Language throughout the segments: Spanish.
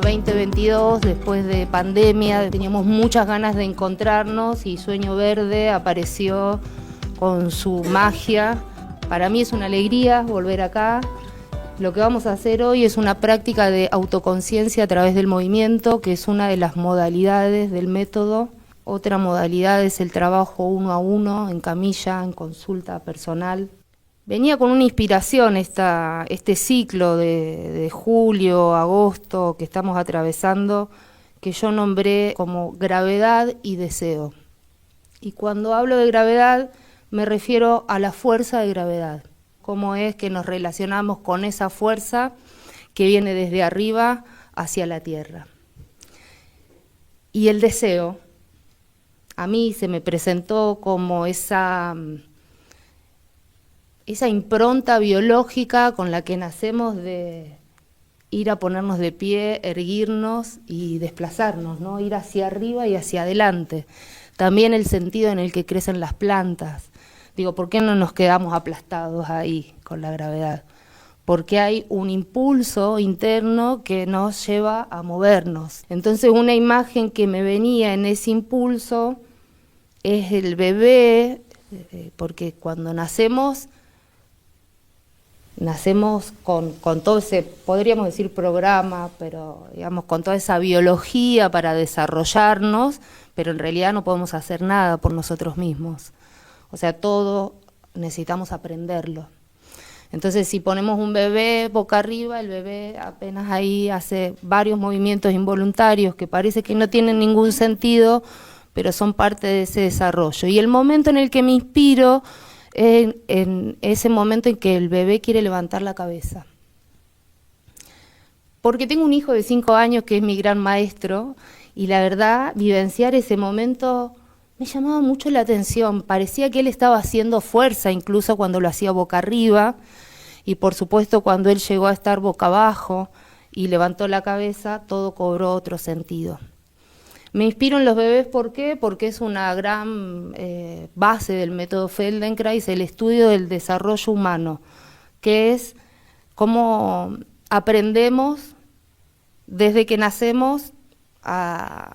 2022, después de pandemia, teníamos muchas ganas de encontrarnos y Sueño Verde apareció con su magia. Para mí es una alegría volver acá. Lo que vamos a hacer hoy es una práctica de autoconciencia a través del movimiento, que es una de las modalidades del método. Otra modalidad es el trabajo 1 a 1, en camilla, en consulta personal. Venía con una inspiración este ciclo de julio, agosto que estamos atravesando, que yo nombré como gravedad y deseo. Y cuando hablo de gravedad me refiero a la fuerza de gravedad. Cómo es que nos relacionamos con esa fuerza que viene desde arriba hacia la tierra. Y el deseo, a mí se me presentó como esa impronta biológica con la que nacemos de ir a ponernos de pie, erguirnos y desplazarnos, ¿no? Ir hacia arriba y hacia adelante. También el sentido en el que crecen las plantas. Digo, ¿por qué no nos quedamos aplastados ahí con la gravedad? Porque hay un impulso interno que nos lleva a movernos. Entonces una imagen que me venía en ese impulso es el bebé, porque cuando nacemos con todo ese, podríamos decir programa, pero digamos con toda esa biología para desarrollarnos, pero en realidad no podemos hacer nada por nosotros mismos. O sea, todo necesitamos aprenderlo. Entonces, si ponemos un bebé boca arriba, el bebé apenas ahí hace varios movimientos involuntarios que parece que no tienen ningún sentido, pero son parte de ese desarrollo. Y el momento en el que me inspiro es en ese momento en que el bebé quiere levantar la cabeza. Porque tengo un hijo de 5 años que es mi gran maestro, y la verdad, vivenciar ese momento me llamaba mucho la atención. Parecía que él estaba haciendo fuerza, incluso cuando lo hacía boca arriba, y por supuesto cuando él llegó a estar boca abajo y levantó la cabeza, todo cobró otro sentido. Me inspiro en los bebés, ¿por qué? Porque es una gran base del método Feldenkrais, el estudio del desarrollo humano, que es cómo aprendemos desde que nacemos a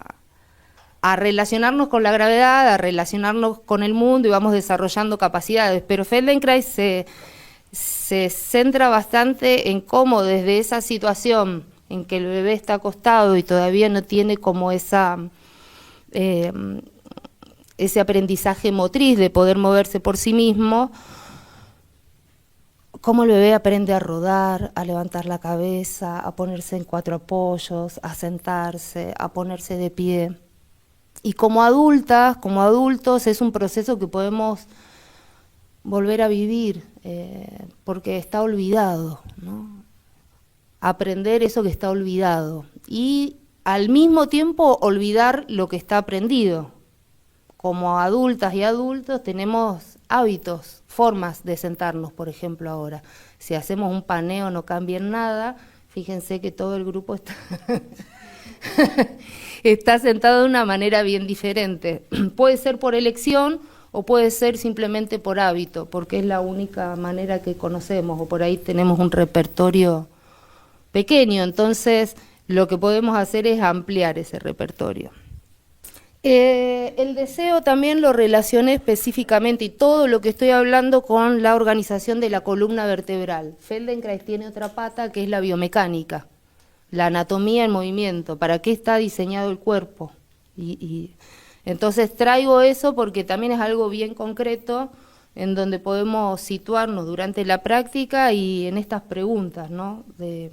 relacionarnos con la gravedad, a relacionarnos con el mundo y vamos desarrollando capacidades. Pero Feldenkrais se centra bastante en cómo desde esa situación en que el bebé está acostado y todavía no tiene como ese aprendizaje motriz de poder moverse por sí mismo, cómo el bebé aprende a rodar, a levantar la cabeza, a ponerse en 4 apoyos, a sentarse, a ponerse de pie. Y como adultas, como adultos, es un proceso que podemos volver a vivir, porque está olvidado, ¿no? Aprender eso que está olvidado. Y al mismo tiempo olvidar lo que está aprendido. Como adultas y adultos tenemos hábitos, formas de sentarnos, por ejemplo, ahora. Si hacemos un paneo no cambia en nada, fíjense que todo el grupo está sentado de una manera bien diferente. Puede ser por elección o puede ser simplemente por hábito, porque es la única manera que conocemos, o por ahí tenemos un repertorio pequeño, entonces lo que podemos hacer es ampliar ese repertorio. El deseo también lo relacioné específicamente, y todo lo que estoy hablando, con la organización de la columna vertebral. Feldenkrais tiene otra pata que es la biomecánica, la anatomía en movimiento, para qué está diseñado el cuerpo. Entonces traigo eso porque también es algo bien concreto en donde podemos situarnos durante la práctica y en estas preguntas, ¿no? De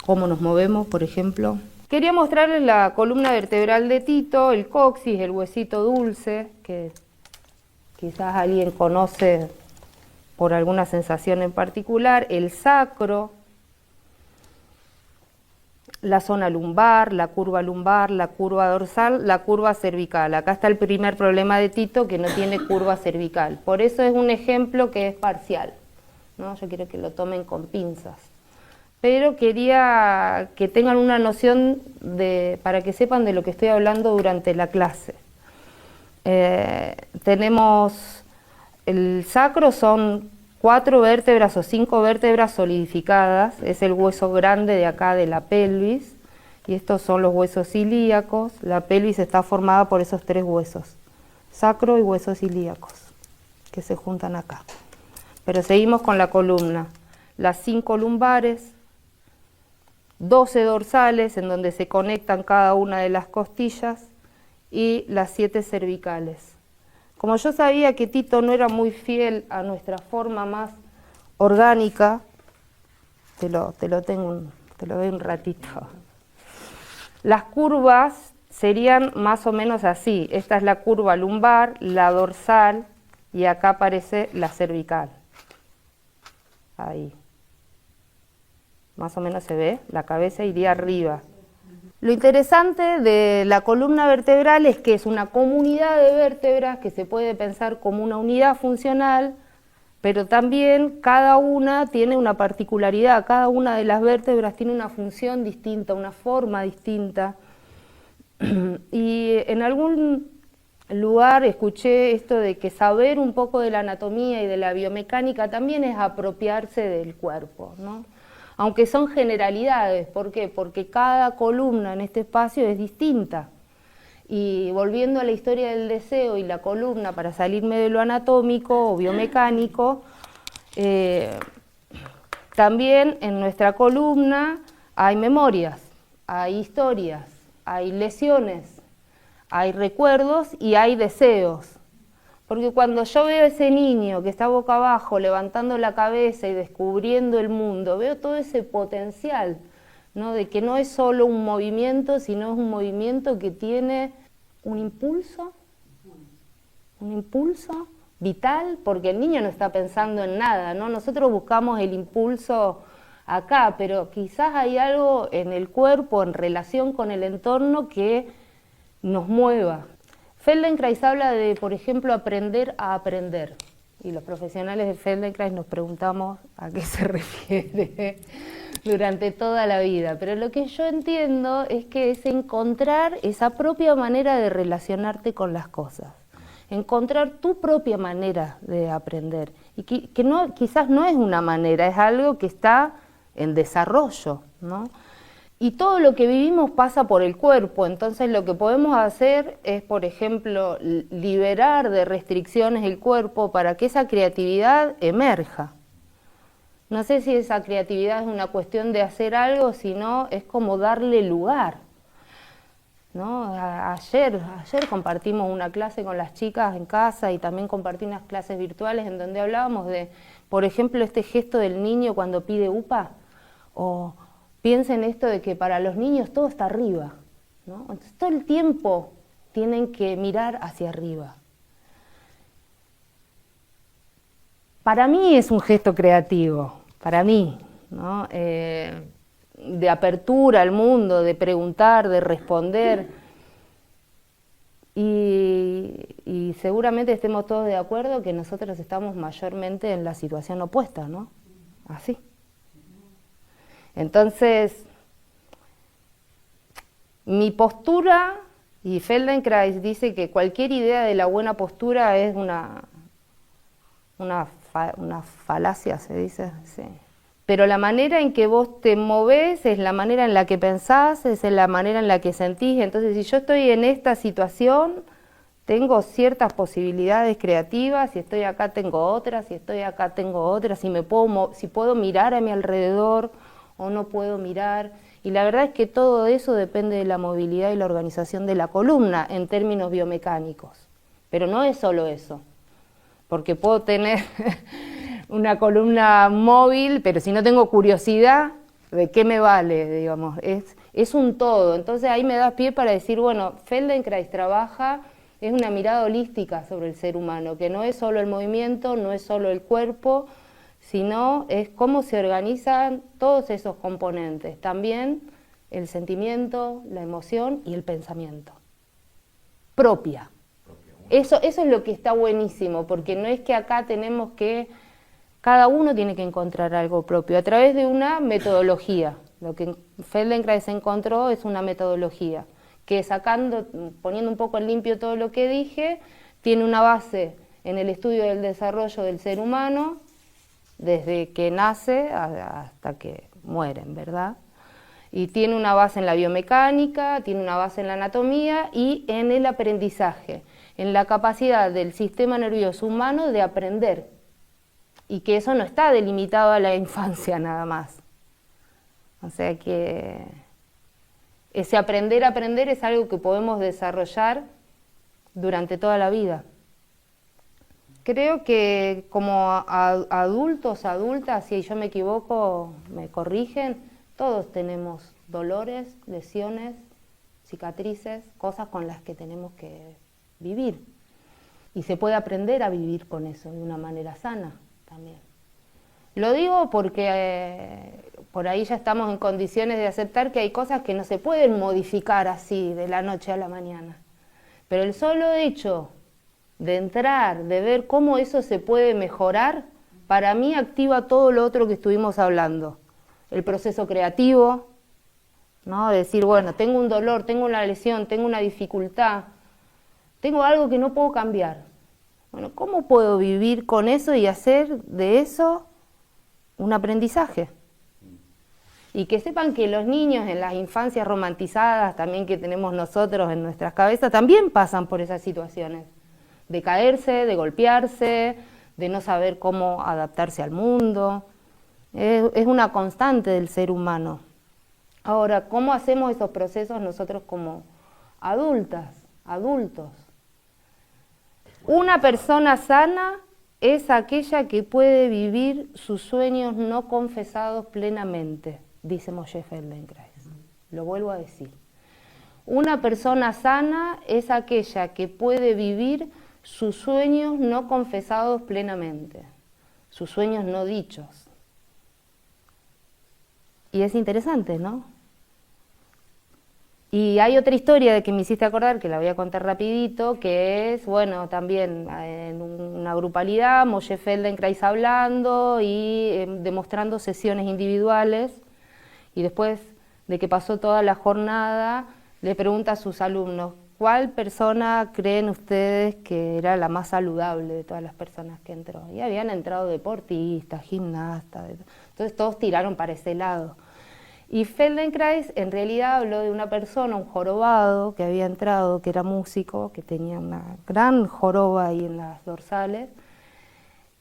cómo nos movemos, por ejemplo. Quería mostrarles la columna vertebral de Tito, el coxis, el huesito dulce, que quizás alguien conoce por alguna sensación en particular, el sacro, la zona lumbar, la curva dorsal, la curva cervical. Acá está el primer problema de Tito, que no tiene curva cervical. Por eso es un ejemplo que es parcial, ¿no? Yo quiero que lo tomen con pinzas. Pero quería que tengan una noción para que sepan de lo que estoy hablando durante la clase. Tenemos el sacro, son 4 vértebras o 5 vértebras solidificadas, es el hueso grande de acá de la pelvis, y estos son los huesos ilíacos. La pelvis está formada por esos 3 huesos, sacro y huesos ilíacos, que se juntan acá. Pero seguimos con la columna. Las 5 lumbares, 12 dorsales en donde se conectan cada una de las costillas y las 7 cervicales. Como yo sabía que Tito no era muy fiel a nuestra forma más orgánica, te lo doy un ratito. Las curvas serían más o menos así. Esta es la curva lumbar, la dorsal y acá aparece la cervical. Ahí. Más o menos se ve, la cabeza iría arriba. Lo interesante de la columna vertebral es que es una comunidad de vértebras que se puede pensar como una unidad funcional, pero también cada una tiene una particularidad, cada una de las vértebras tiene una función distinta, una forma distinta. Y en algún lugar escuché esto de que saber un poco de la anatomía y de la biomecánica también es apropiarse del cuerpo, ¿no? Aunque son generalidades. ¿Por qué? Porque cada columna en este espacio es distinta. Y volviendo a la historia del deseo y la columna, para salirme de lo anatómico o biomecánico, también en nuestra columna hay memorias, hay historias, hay lesiones, hay recuerdos y hay deseos. Porque cuando yo veo a ese niño que está boca abajo, levantando la cabeza y descubriendo el mundo, veo todo ese potencial, ¿no? De que no es solo un movimiento, sino es un movimiento que tiene un impulso vital, porque el niño no está pensando en nada, ¿no? Nosotros buscamos el impulso acá, pero quizás hay algo en el cuerpo, en relación con el entorno, que nos mueva. Feldenkrais habla de, por ejemplo, aprender a aprender. Y los profesionales de Feldenkrais nos preguntamos a qué se refiere durante toda la vida. Pero lo que yo entiendo es que es encontrar esa propia manera de relacionarte con las cosas. Encontrar tu propia manera de aprender. Y que no, quizás no es una manera, es algo que está en desarrollo, ¿no? Y todo lo que vivimos pasa por el cuerpo, entonces lo que podemos hacer es, por ejemplo, liberar de restricciones el cuerpo para que esa creatividad emerja. No sé si esa creatividad es una cuestión de hacer algo, sino es como darle lugar, ¿no? Ayer compartimos una clase con las chicas en casa y también compartí unas clases virtuales en donde hablábamos de, por ejemplo, este gesto del niño cuando pide upa, o piensen esto de que para los niños todo está arriba, ¿no? Entonces todo el tiempo tienen que mirar hacia arriba. Para mí es un gesto creativo, para mí, ¿no? De apertura al mundo, de preguntar, de responder. Y seguramente estemos todos de acuerdo que nosotros estamos mayormente en la situación opuesta, ¿no? Así. Entonces, mi postura, y Feldenkrais dice que cualquier idea de la buena postura es una falacia, se dice, sí. Pero la manera en que vos te movés es la manera en la que pensás, es la manera en la que sentís. Entonces, si yo estoy en esta situación, tengo ciertas posibilidades creativas, si estoy acá tengo otras, si estoy acá tengo otras, si puedo mirar a mi alrededor o no puedo mirar, y la verdad es que todo eso depende de la movilidad y la organización de la columna en términos biomecánicos, pero no es solo eso, porque puedo tener una columna móvil, pero si no tengo curiosidad, ¿de qué me vale? Digamos, es un todo. Entonces ahí me da pie para decir, bueno, Feldenkrais trabaja, es una mirada holística sobre el ser humano, que no es solo el movimiento, no es solo el cuerpo, sino es cómo se organizan todos esos componentes, también el sentimiento, la emoción y el pensamiento. Propia. Eso es lo que está buenísimo, porque no es que acá tenemos que, cada uno tiene que encontrar algo propio, a través de una metodología. Lo que Feldenkrais encontró es una metodología, que poniendo un poco en limpio todo lo que dije, tiene una base en el estudio del desarrollo del ser humano, desde que nace hasta que mueren, ¿verdad? Y tiene una base en la biomecánica, tiene una base en la anatomía y en el aprendizaje, en la capacidad del sistema nervioso humano de aprender, y que eso no está delimitado a la infancia nada más. O sea que ese aprender a aprender es algo que podemos desarrollar durante toda la vida. Creo que como adultos, adultas, si yo me equivoco, me corrigen, todos tenemos dolores, lesiones, cicatrices, cosas con las que tenemos que vivir. Y se puede aprender a vivir con eso de una manera sana también. Lo digo porque por ahí ya estamos en condiciones de aceptar que hay cosas que no se pueden modificar así de la noche a la mañana. Pero el solo hecho de entrar, de ver cómo eso se puede mejorar, para mí activa todo lo otro que estuvimos hablando. El proceso creativo, ¿no? De decir, bueno, tengo un dolor, tengo una lesión, tengo una dificultad, tengo algo que no puedo cambiar. Bueno, ¿cómo puedo vivir con eso y hacer de eso un aprendizaje? Y que sepan que los niños en las infancias romantizadas, también que tenemos nosotros en nuestras cabezas, también pasan por esas situaciones. De caerse, de golpearse, de no saber cómo adaptarse al mundo. Es una constante del ser humano. Ahora, ¿cómo hacemos esos procesos nosotros como adultos? Una persona sana es aquella que puede vivir sus sueños no confesados plenamente, dice Moshe Feldenkrais. Lo vuelvo a decir. Una persona sana es aquella que puede vivir sus sueños no confesados plenamente, sus sueños no dichos. Y es interesante, ¿no? Y hay otra historia de que me hiciste acordar, que la voy a contar rapidito, que es, bueno, también en una grupalidad, Moshe Feldenkrais hablando y demostrando sesiones individuales, y después de que pasó toda la jornada, le pregunta a sus alumnos, ¿cuál persona creen ustedes que era la más saludable de todas las personas que entró? Y habían entrado deportistas, gimnastas, entonces todos tiraron para ese lado. Y Feldenkrais en realidad habló de una persona, un jorobado que había entrado, que era músico, que tenía una gran joroba ahí en las dorsales,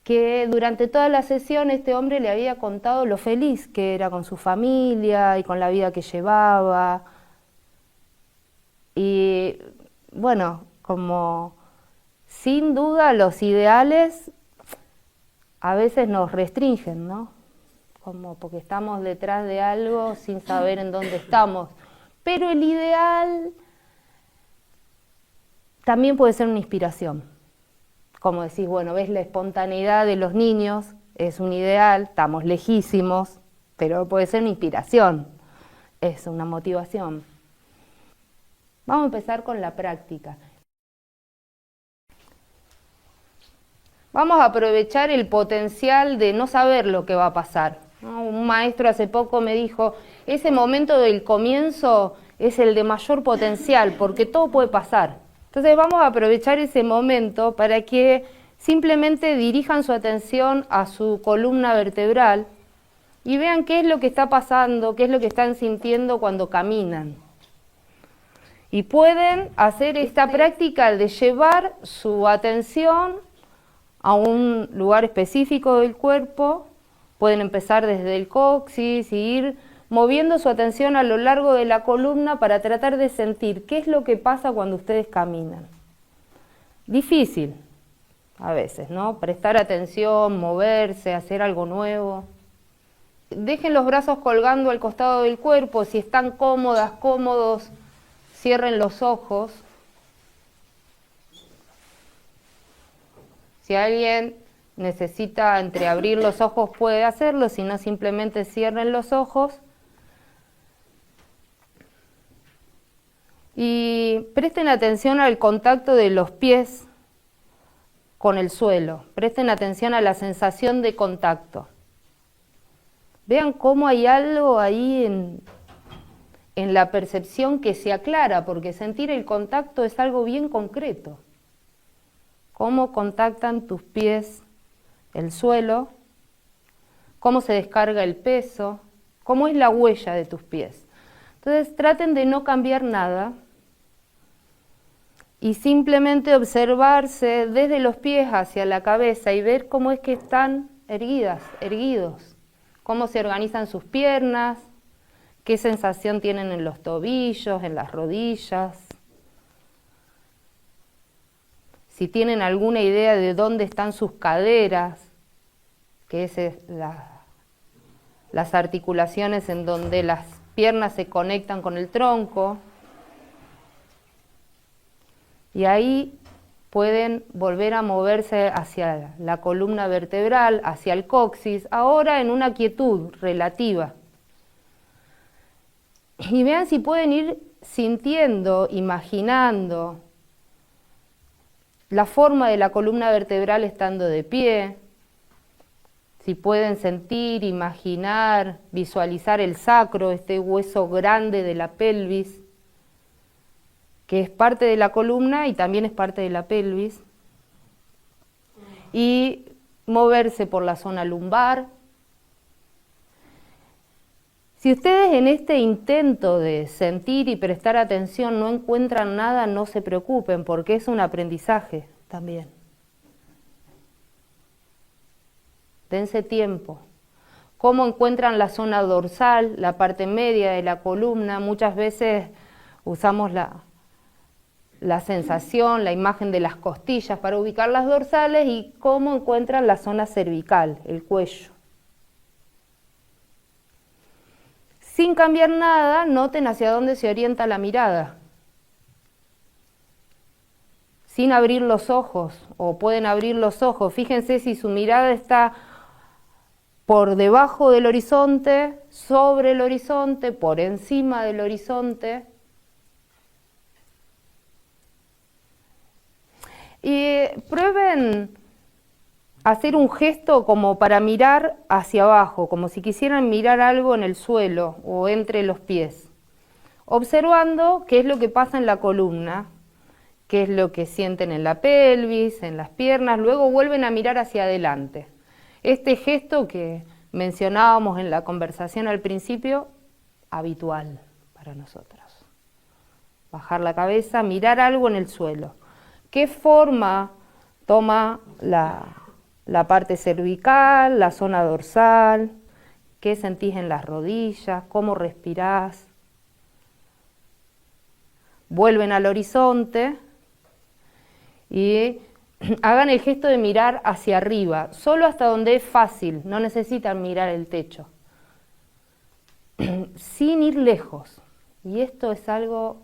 que durante toda la sesión este hombre le había contado lo feliz que era con su familia y con la vida que llevaba. Y bueno, como sin duda los ideales a veces nos restringen, ¿no? Como porque estamos detrás de algo sin saber en dónde estamos. Pero el ideal también puede ser una inspiración. Como decís, bueno, ves la espontaneidad de los niños, es un ideal, estamos lejísimos, pero puede ser una inspiración, es una motivación. Vamos a empezar con la práctica. Vamos a aprovechar el potencial de no saber lo que va a pasar. Un maestro hace poco me dijo, ese momento del comienzo es el de mayor potencial, porque todo puede pasar. Entonces vamos a aprovechar ese momento para que simplemente dirijan su atención a su columna vertebral y vean qué es lo que está pasando, qué es lo que están sintiendo cuando caminan. Y pueden hacer esta práctica de llevar su atención a un lugar específico del cuerpo. Pueden empezar desde el coxis y ir moviendo su atención a lo largo de la columna para tratar de sentir qué es lo que pasa cuando ustedes caminan. Difícil a veces, ¿no? Prestar atención, moverse, hacer algo nuevo. Dejen los brazos colgando al costado del cuerpo, si están cómodas, cómodos, cierren los ojos. Si alguien necesita entreabrir los ojos puede hacerlo, si no simplemente cierren los ojos. Y presten atención al contacto de los pies con el suelo, presten atención a la sensación de contacto. Vean cómo hay algo ahí en la percepción que se aclara, porque sentir el contacto es algo bien concreto. Cómo contactan tus pies el suelo, cómo se descarga el peso, cómo es la huella de tus pies. Entonces traten de no cambiar nada y simplemente observarse desde los pies hacia la cabeza y ver cómo es que están erguidos, cómo se organizan sus piernas, qué sensación tienen en los tobillos, en las rodillas, si tienen alguna idea de dónde están sus caderas, que es las articulaciones en donde las piernas se conectan con el tronco. Y ahí pueden volver a moverse hacia la columna vertebral, hacia el coxis, ahora en una quietud relativa. Y vean si pueden ir sintiendo, imaginando la forma de la columna vertebral estando de pie, si pueden sentir, imaginar, visualizar el sacro, este hueso grande de la pelvis, que es parte de la columna y también es parte de la pelvis, y moverse por la zona lumbar. Si ustedes en este intento de sentir y prestar atención no encuentran nada, no se preocupen, porque es un aprendizaje también. Dense tiempo. ¿Cómo encuentran la zona dorsal, la parte media de la columna? Muchas veces usamos la sensación, la imagen de las costillas para ubicar las dorsales, y cómo encuentran la zona cervical, el cuello. Sin cambiar nada, noten hacia dónde se orienta la mirada. Sin abrir los ojos, o pueden abrir los ojos. Fíjense si su mirada está por debajo del horizonte, sobre el horizonte, por encima del horizonte. Y prueben hacer un gesto como para mirar hacia abajo, como si quisieran mirar algo en el suelo o entre los pies, observando qué es lo que pasa en la columna, qué es lo que sienten en la pelvis, en las piernas. Luego vuelven a mirar hacia adelante. Este gesto que mencionábamos en la conversación al principio, habitual para nosotros. Bajar la cabeza, mirar algo en el suelo. ¿Qué forma toma la parte cervical, la zona dorsal? ¿Qué sentís en las rodillas? ¿Cómo respirás? Vuelven al horizonte y hagan el gesto de mirar hacia arriba, solo hasta donde es fácil, no necesitan mirar el techo, sin ir lejos. Y esto es algo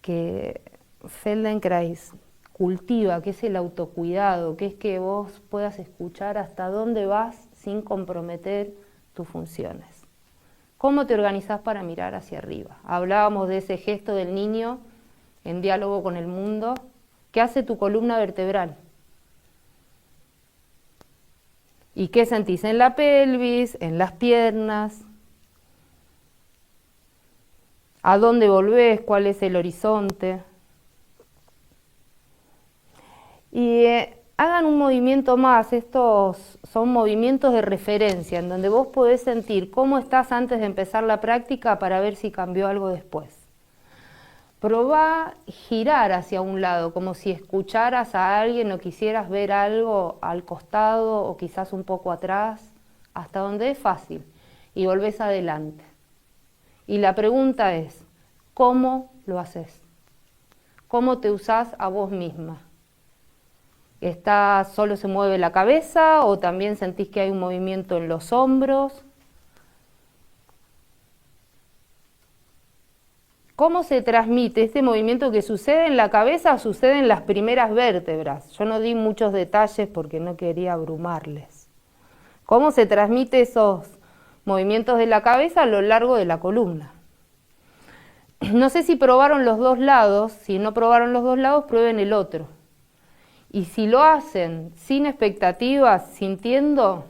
que Feldenkrais cultiva, que es el autocuidado, que es que vos puedas escuchar hasta dónde vas sin comprometer tus funciones. ¿Cómo te organizás para mirar hacia arriba? Hablábamos de ese gesto del niño en diálogo con el mundo. ¿Qué hace tu columna vertebral? ¿Y qué sentís en la pelvis, en las piernas? ¿A dónde volvés? ¿Cuál es el horizonte? Y hagan un movimiento más. Estos son movimientos de referencia, en donde vos podés sentir cómo estás antes de empezar la práctica para ver si cambió algo después. Probá girar hacia un lado, como si escucharas a alguien o quisieras ver algo al costado o quizás un poco atrás, hasta donde es fácil, y volvés adelante. Y la pregunta es, ¿cómo lo haces? ¿Cómo te usás a vos misma? ¿Solo se mueve la cabeza o también sentís que hay un movimiento en los hombros? ¿Cómo se transmite este movimiento que sucede en la cabeza o sucede en las primeras vértebras? Yo no di muchos detalles porque no quería abrumarles. ¿Cómo se transmite esos movimientos de la cabeza a lo largo de la columna? No sé si probaron los dos lados. Si no probaron los dos lados, prueben el otro. Y si lo hacen sin expectativas, sintiendo,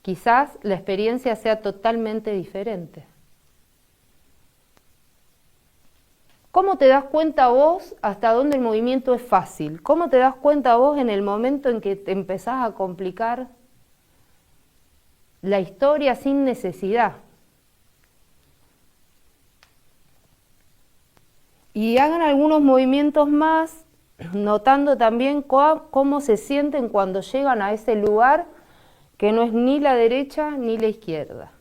quizás la experiencia sea totalmente diferente. ¿Cómo te das cuenta vos hasta dónde el movimiento es fácil? ¿Cómo te das cuenta vos en el momento en que te empezás a complicar la historia sin necesidad. Y hagan algunos movimientos más, notando también cómo se sienten cuando llegan a ese lugar que no es ni la derecha ni la izquierda.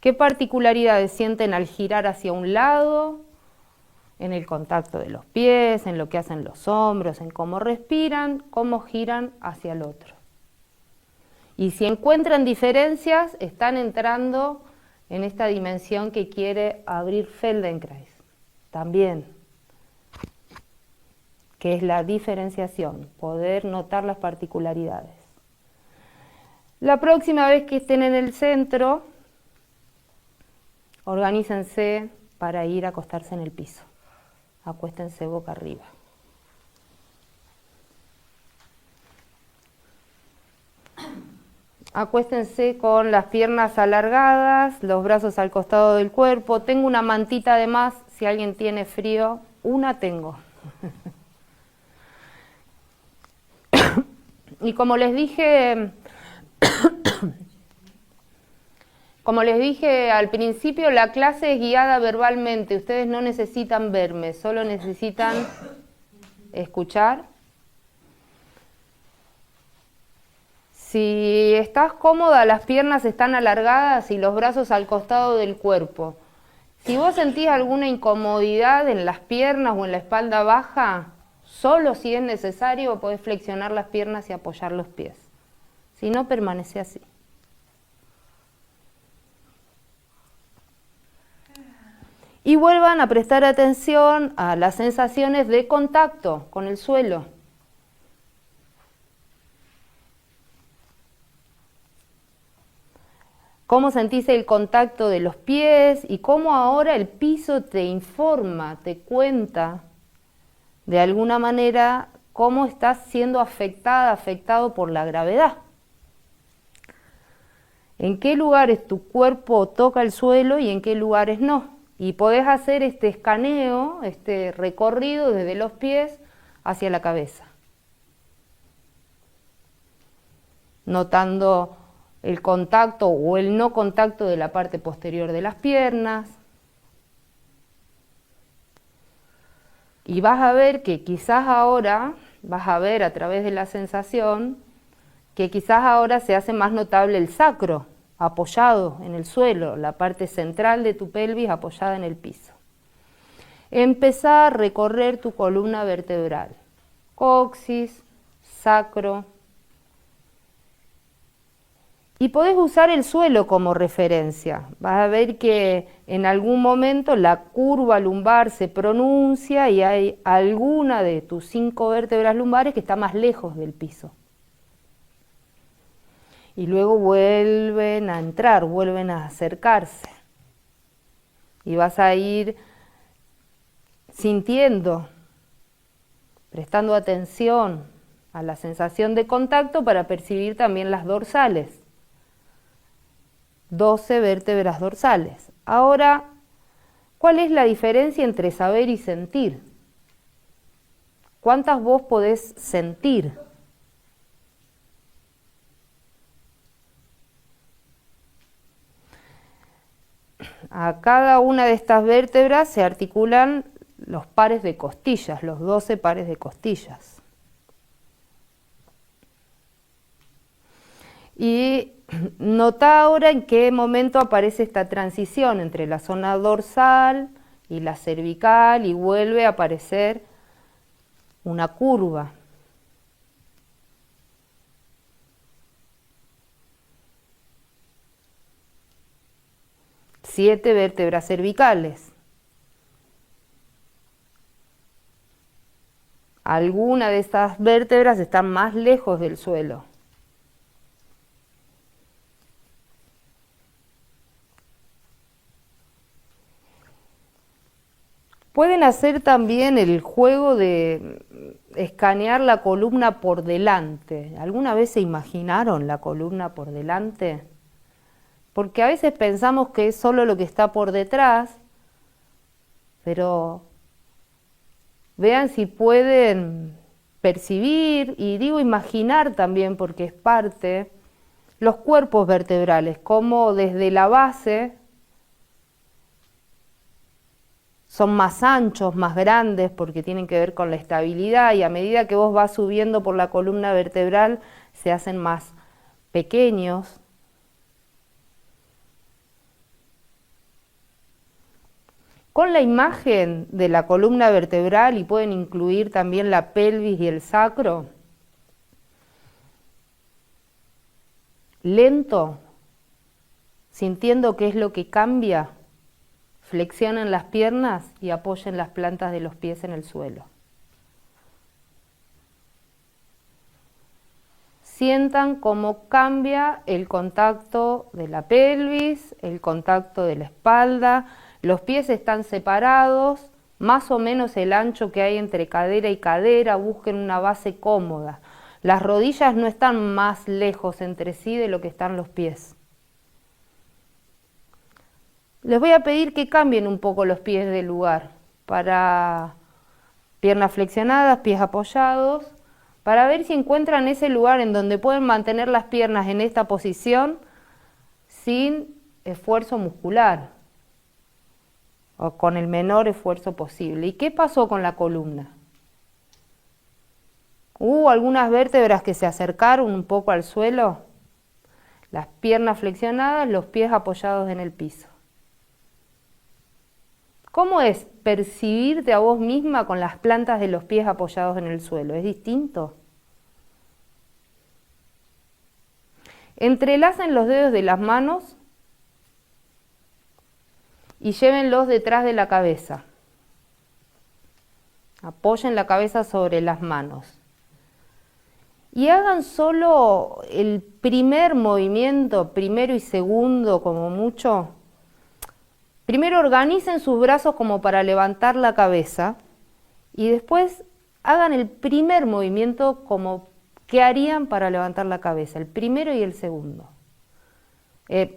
¿Qué particularidades sienten al girar hacia un lado, en el contacto de los pies, en lo que hacen los hombros, en cómo respiran, cómo giran hacia el otro? Y si encuentran diferencias, están entrando en esta dimensión que quiere abrir Feldenkrais también, que es la diferenciación, poder notar las particularidades. La próxima vez que estén en el centro, organícense para ir a acostarse en el piso. Acuéstense boca arriba. Acuéstense con las piernas alargadas, los brazos al costado del cuerpo. Tengo una mantita de más, si alguien tiene frío, una tengo. Y como les dije al principio, la clase es guiada verbalmente. Ustedes no necesitan verme, solo necesitan escuchar. Si estás cómoda, las piernas están alargadas y los brazos al costado del cuerpo. Si vos sentís alguna incomodidad en las piernas o en la espalda baja, solo si es necesario podés flexionar las piernas y apoyar los pies. Si no, permanece así. Y vuelvan a prestar atención a las sensaciones de contacto con el suelo. Cómo sentís el contacto de los pies y cómo ahora el piso te informa, te cuenta de alguna manera cómo estás siendo afectado por la gravedad. En qué lugares tu cuerpo toca el suelo y en qué lugares no. Y podés hacer este escaneo, este recorrido desde los pies hacia la cabeza. Notando el contacto o el no contacto de la parte posterior de las piernas. Y vas a ver que quizás ahora, vas a ver a través de la sensación, que quizás ahora se hace más notable el sacro, apoyado en el suelo, la parte central de tu pelvis apoyada en el piso. Empezá a recorrer tu columna vertebral, coxis, sacro. Y podés usar el suelo como referencia. Vas a ver que en algún momento la curva lumbar se pronuncia y hay alguna de tus 5 vértebras lumbares que está más lejos del piso. Y luego vuelven a entrar, vuelven a acercarse. Y vas a ir sintiendo, prestando atención a la sensación de contacto para percibir también las dorsales. 12 vértebras dorsales. Ahora, ¿cuál es la diferencia entre saber y sentir? ¿Cuántas vos podés sentir? A cada una de estas vértebras se articulan los pares de costillas, los 12 pares de costillas. Y nota ahora en qué momento aparece esta transición entre la zona dorsal y la cervical y vuelve a aparecer una curva. Siete vértebras cervicales. Algunas de estas vértebras están más lejos del suelo. Pueden hacer también el juego de escanear la columna por delante. ¿Alguna vez se imaginaron la columna por delante? Porque a veces pensamos que es solo lo que está por detrás, pero vean si pueden percibir, y digo imaginar también porque es parte, los cuerpos vertebrales, como desde la base son más anchos, más grandes, porque tienen que ver con la estabilidad, y a medida que vos vas subiendo por la columna vertebral se hacen más pequeños. Con la imagen de la columna vertebral, y pueden incluir también la pelvis y el sacro, lento, sintiendo qué es lo que cambia, flexionen las piernas y apoyen las plantas de los pies en el suelo. Sientan cómo cambia el contacto de la pelvis, el contacto de la espalda. Los pies están separados, más o menos el ancho que hay entre cadera y cadera. Busquen una base cómoda. Las rodillas no están más lejos entre sí de lo que están los pies. Les voy a pedir que cambien un poco los pies de lugar, para piernas flexionadas, pies apoyados, para ver si encuentran ese lugar en donde pueden mantener las piernas en esta posición sin esfuerzo muscular o con el menor esfuerzo posible. ¿Y qué pasó con la columna? ¿Hubo algunas vértebras que se acercaron un poco al suelo? Las piernas flexionadas, los pies apoyados en el piso. ¿Cómo es percibirte a vos misma con las plantas de los pies apoyados en el suelo? ¿Es distinto? Entrelacen los dedos de las manos y llévenlos detrás de la cabeza. Apoyen la cabeza sobre las manos. Y hagan solo el primer movimiento, primero y segundo como mucho. Primero organicen sus brazos como para levantar la cabeza y después hagan el primer movimiento como que harían para levantar la cabeza, el primero y el segundo.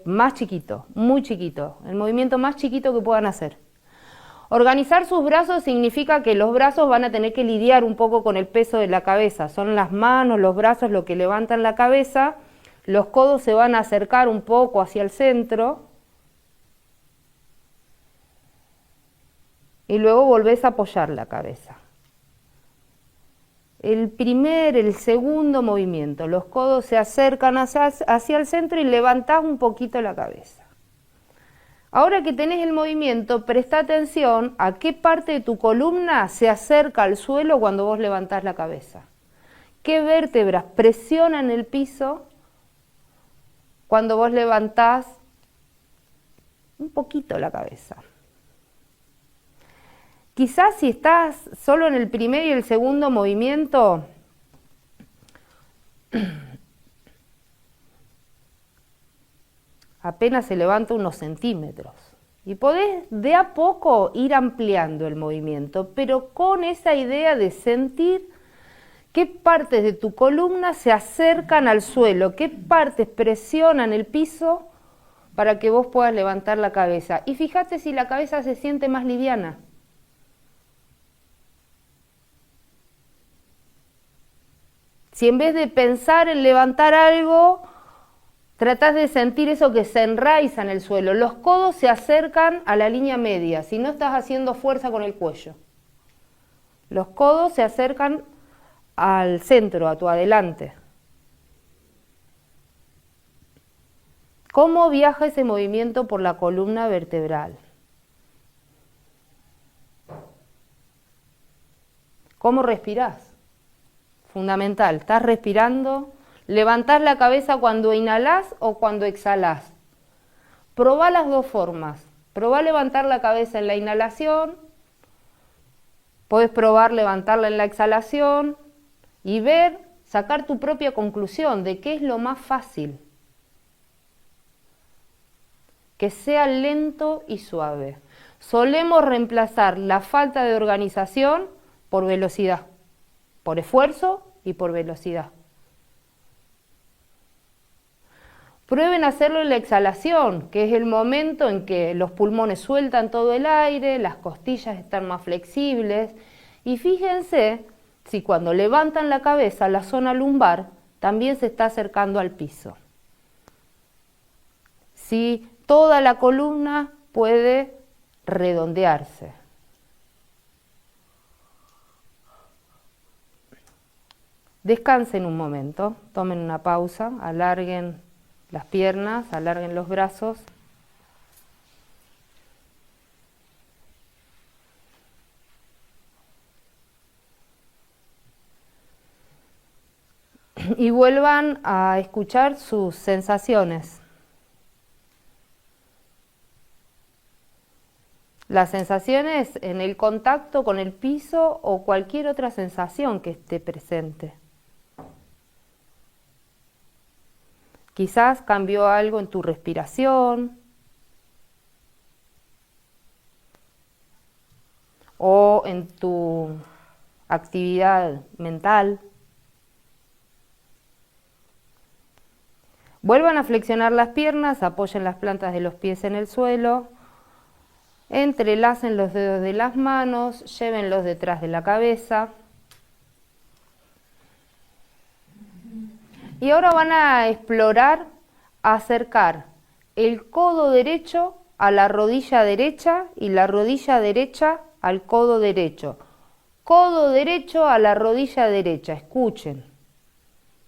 Más chiquito, muy chiquito, el movimiento más chiquito que puedan hacer. Organizar sus brazos significa que los brazos van a tener que lidiar un poco con el peso de la cabeza. Son las manos, los brazos lo que levantan la cabeza, los codos se van a acercar un poco hacia el centro y luego volvés a apoyar la cabeza. El primer, el segundo movimiento, los codos se acercan hacia el centro y levantás un poquito la cabeza. Ahora que tenés el movimiento, presta atención a qué parte de tu columna se acerca al suelo cuando vos levantás la cabeza. ¿Qué vértebras presionan el piso cuando vos levantás un poquito la cabeza? Quizás si estás solo en el primer y el segundo movimiento, apenas se levanta unos centímetros. Y podés de a poco ir ampliando el movimiento, pero con esa idea de sentir qué partes de tu columna se acercan al suelo, qué partes presionan el piso para que vos puedas levantar la cabeza. Y fíjate si la cabeza se siente más liviana. Si en vez de pensar en levantar algo, tratás de sentir eso que se enraiza en el suelo. Los codos se acercan a la línea media, si no estás haciendo fuerza con el cuello. Los codos se acercan al centro, a tu adelante. ¿Cómo viaja ese movimiento por la columna vertebral? ¿Cómo respirás? Fundamental, estás respirando, levantás la cabeza cuando inhalás o cuando exhalás. Probá las dos formas. Probá levantar la cabeza en la inhalación, podés probar levantarla en la exhalación y ver, sacar tu propia conclusión de qué es lo más fácil. Que sea lento y suave. Solemos reemplazar la falta de organización por velocidad. Por esfuerzo y por velocidad. Prueben hacerlo en la exhalación, que es el momento en que los pulmones sueltan todo el aire, las costillas están más flexibles, y fíjense si cuando levantan la cabeza la zona lumbar también se está acercando al piso. ¿sí? Toda la columna puede redondearse. Descansen un momento, tomen una pausa, alarguen las piernas, alarguen los brazos. Y vuelvan a escuchar sus sensaciones. Las sensaciones en el contacto con el piso o cualquier otra sensación que esté presente. Quizás cambió algo en tu respiración o en tu actividad mental. Vuelvan a flexionar las piernas, apoyen las plantas de los pies en el suelo, entrelacen los dedos de las manos, llévenlos detrás de la cabeza. Y ahora van a explorar, acercar el codo derecho a la rodilla derecha y la rodilla derecha al codo derecho. Codo derecho a la rodilla derecha, escuchen.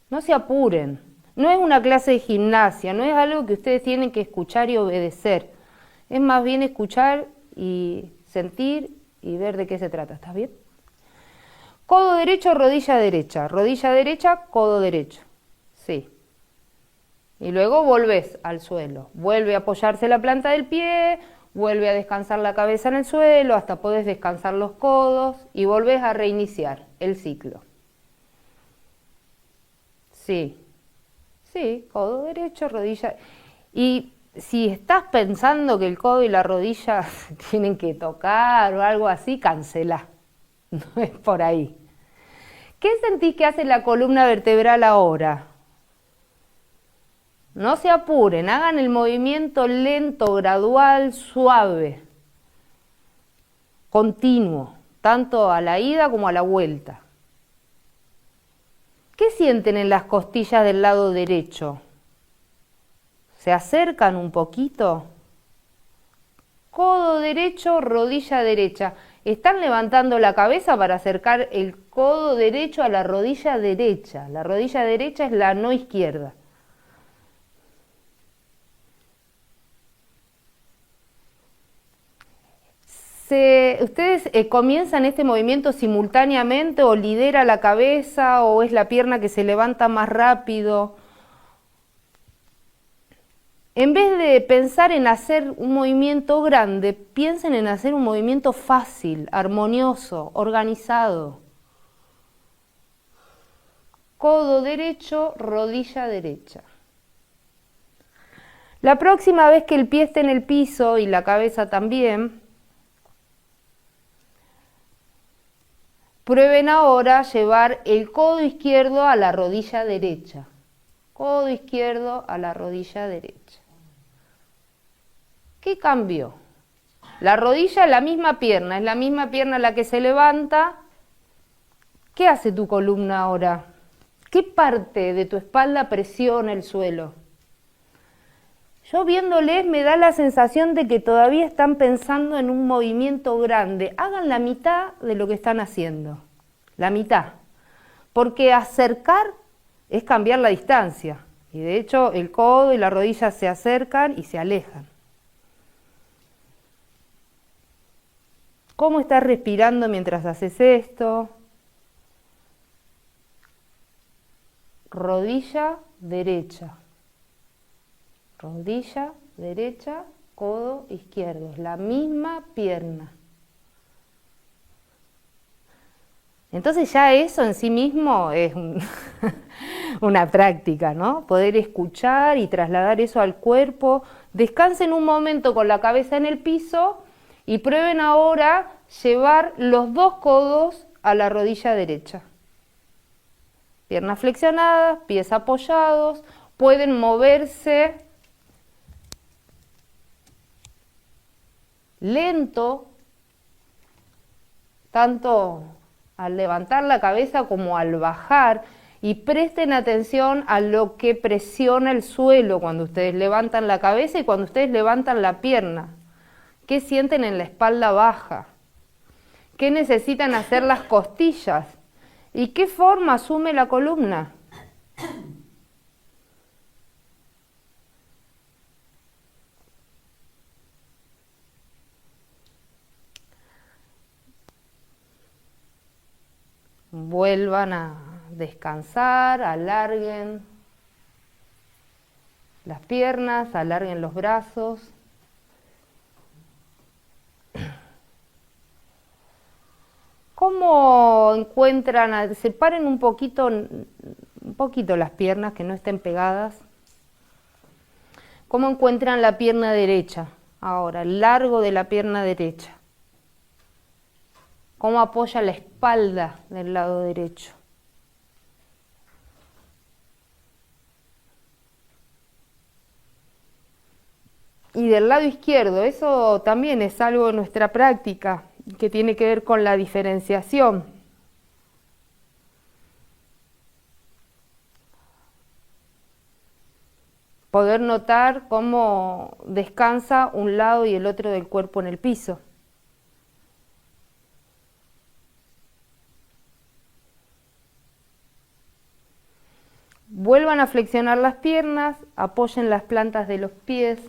No se apuren, no es una clase de gimnasia, no es algo que ustedes tienen que escuchar y obedecer. Es más bien escuchar y sentir y ver de qué se trata, ¿está bien? Codo derecho, rodilla derecha, codo derecho. Sí. Y luego volvés al suelo. Vuelve a apoyarse la planta del pie, vuelve a descansar la cabeza en el suelo, hasta podés descansar los codos y volvés a reiniciar el ciclo. Sí. Sí, codo derecho, rodilla. Y si estás pensando que el codo y la rodilla se tienen que tocar o algo así, cancelá. No es por ahí. ¿Qué sentís que hace la columna vertebral ahora? No se apuren, hagan el movimiento lento, gradual, suave, continuo, tanto a la ida como a la vuelta. ¿Qué sienten en las costillas del lado derecho? ¿Se acercan un poquito? Codo derecho, rodilla derecha. Están levantando la cabeza para acercar el codo derecho a la rodilla derecha. La rodilla derecha es la no izquierda. ¿Ustedes comienzan este movimiento simultáneamente o lidera la cabeza o es la pierna que se levanta más rápido? En vez de pensar en hacer un movimiento grande, piensen en hacer un movimiento fácil, armonioso, organizado. Codo derecho, rodilla derecha. La próxima vez que el pie esté en el piso y la cabeza también, prueben ahora llevar el codo izquierdo a la rodilla derecha. Codo izquierdo a la rodilla derecha. ¿Qué cambió? La rodilla es la misma pierna, es la misma pierna la que se levanta. ¿Qué hace tu columna ahora? ¿Qué parte de tu espalda presiona el suelo? Yo viéndoles me da la sensación de que todavía están pensando en un movimiento grande. Hagan la mitad de lo que están haciendo, la mitad. Porque acercar es cambiar la distancia. Y de hecho el codo y la rodilla se acercan y se alejan. ¿Cómo estás respirando mientras haces esto? Rodilla derecha. Rodilla derecha, codo izquierdo. Es la misma pierna. Entonces ya eso en sí mismo es una práctica, ¿no? Poder escuchar y trasladar eso al cuerpo. Descansen un momento con la cabeza en el piso y prueben ahora llevar los dos codos a la rodilla derecha. Piernas flexionadas, pies apoyados, pueden moverse lento, tanto al levantar la cabeza como al bajar, Y presten atención a lo que presiona el suelo cuando ustedes levantan la cabeza y cuando ustedes levantan la pierna. ¿Qué sienten en la espalda baja? ¿Qué necesitan hacer las costillas? ¿Y qué forma asume la columna? Vuelvan a descansar, alarguen las piernas, alarguen los brazos. ¿Cómo encuentran? Separen un poquito las piernas, que no estén pegadas. ¿Cómo encuentran la pierna derecha? Ahora, el largo de la pierna derecha. ¿Cómo apoya la espalda del lado derecho? Y del lado izquierdo, eso también es algo de nuestra práctica, que tiene que ver con la diferenciación. Poder notar cómo descansa un lado y el otro del cuerpo en el piso. Vuelvan a flexionar las piernas, apoyen las plantas de los pies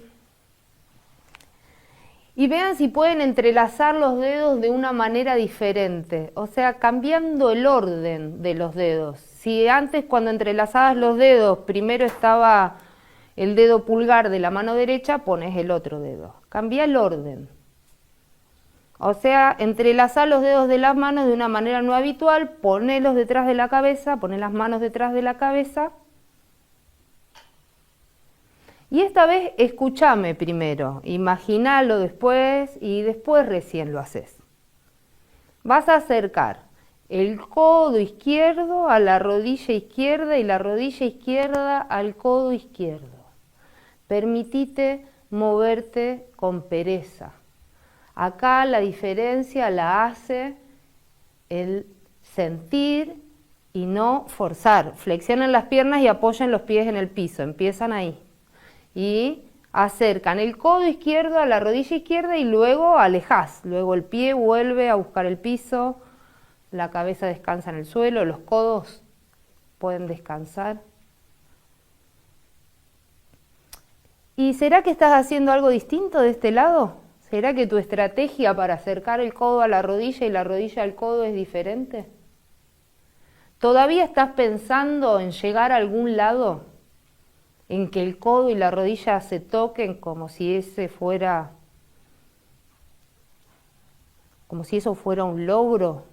y vean si pueden entrelazar los dedos de una manera diferente, o sea, cambiando el orden de los dedos. Si antes cuando entrelazabas los dedos primero estaba el dedo pulgar de la mano derecha, pones el otro dedo. Cambia el orden. O sea, entrelazar los dedos de las manos de una manera no habitual, ponelos detrás de la cabeza, poné las manos detrás de la cabeza. Y esta vez escúchame primero, imaginalo después y después recién lo haces. Vas a acercar el codo izquierdo a la rodilla izquierda y la rodilla izquierda al codo izquierdo. Permitite moverte con pereza. Acá la diferencia la hace el sentir y no forzar. Flexionen las piernas y apoyen los pies en el piso, empiezan ahí. Y acercan el codo izquierdo a la rodilla izquierda y luego alejás. Luego el pie vuelve a buscar el piso, la cabeza descansa en el suelo, los codos pueden descansar. ¿Y será que estás haciendo algo distinto de este lado? ¿Será que tu estrategia para acercar el codo a la rodilla y la rodilla al codo es diferente? ¿Todavía estás pensando en llegar a algún lado? ¿En que el codo y la rodilla se toquen como si eso fuera un logro?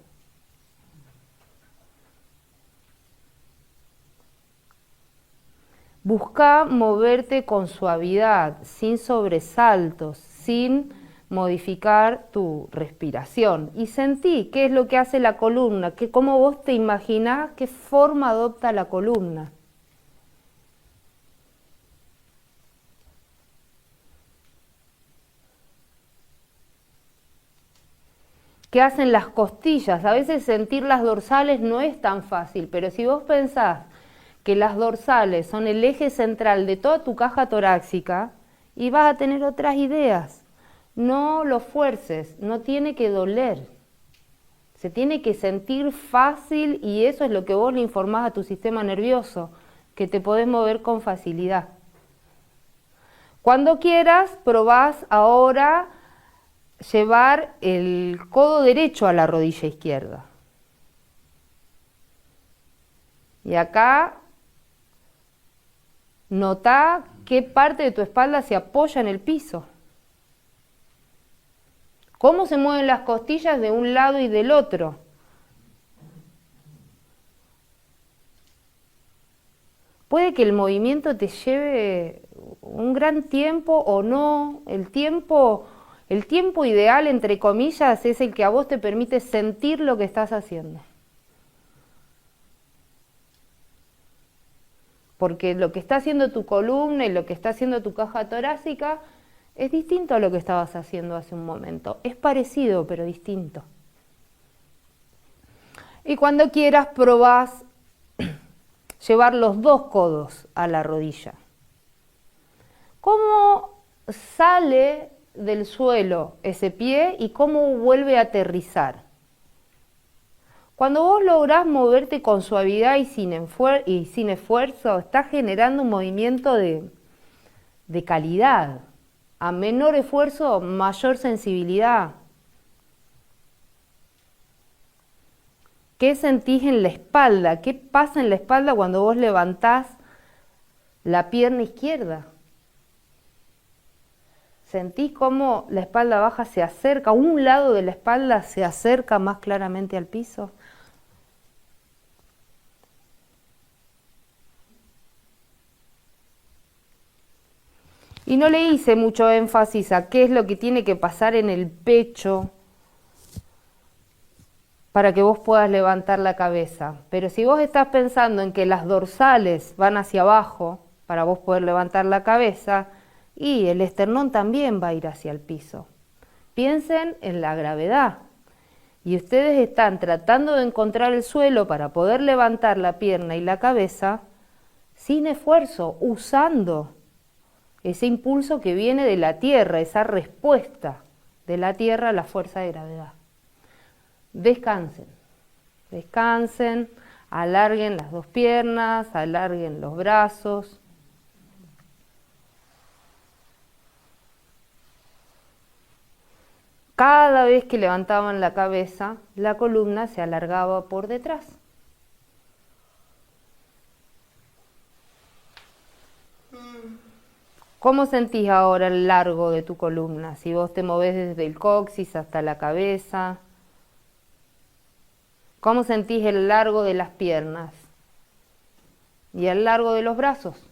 Busca moverte con suavidad, sin sobresaltos, sin modificar tu respiración. Y sentí qué es lo que hace la columna, cómo vos te imaginás, qué forma adopta la columna. ¿Qué hacen las costillas? A veces sentir las dorsales no es tan fácil, pero si vos pensás que las dorsales son el eje central de toda tu caja torácica, y vas a tener otras ideas. No lo fuerces, no tiene que doler. Se tiene que sentir fácil y eso es lo que vos le informás a tu sistema nervioso, que te podés mover con facilidad. Cuando quieras, probás ahora llevar el codo derecho a la rodilla izquierda. Y acá notá qué parte de tu espalda se apoya en el piso. Cómo se mueven las costillas de un lado y del otro. Puede que el movimiento te lleve un gran tiempo o no. El tiempo ideal, entre comillas, es el que a vos te permite sentir lo que estás haciendo. Porque lo que está haciendo tu columna y lo que está haciendo tu caja torácica es distinto a lo que estabas haciendo hace un momento. Es parecido, pero distinto. Y cuando quieras, probás llevar los dos codos a la rodilla. ¿Cómo sale del suelo ese pie y cómo vuelve a aterrizar? Cuando vos lográs moverte con suavidad y sin esfuerzo, estás generando un movimiento de calidad. A menor esfuerzo, mayor sensibilidad. ¿Qué sentís en la espalda? ¿Qué pasa en la espalda cuando vos levantás la pierna izquierda? ¿Sentís cómo la espalda baja se acerca, un lado de la espalda se acerca más claramente al piso? Y no le hice mucho énfasis a qué es lo que tiene que pasar en el pecho para que vos puedas levantar la cabeza. Pero si vos estás pensando en que las dorsales van hacia abajo para vos poder levantar la cabeza, y el esternón también va a ir hacia el piso. Piensen en la gravedad. Y ustedes están tratando de encontrar el suelo para poder levantar la pierna y la cabeza sin esfuerzo, usando ese impulso que viene de la tierra, esa respuesta de la tierra a la fuerza de gravedad. Descansen, descansen, alarguen las dos piernas, alarguen los brazos. Cada vez que levantaban la cabeza, la columna se alargaba por detrás. ¿Cómo sentís ahora el largo de tu columna? Si vos te movés desde el coxis hasta la cabeza. ¿Cómo sentís el largo de las piernas? ¿Y el largo de los brazos?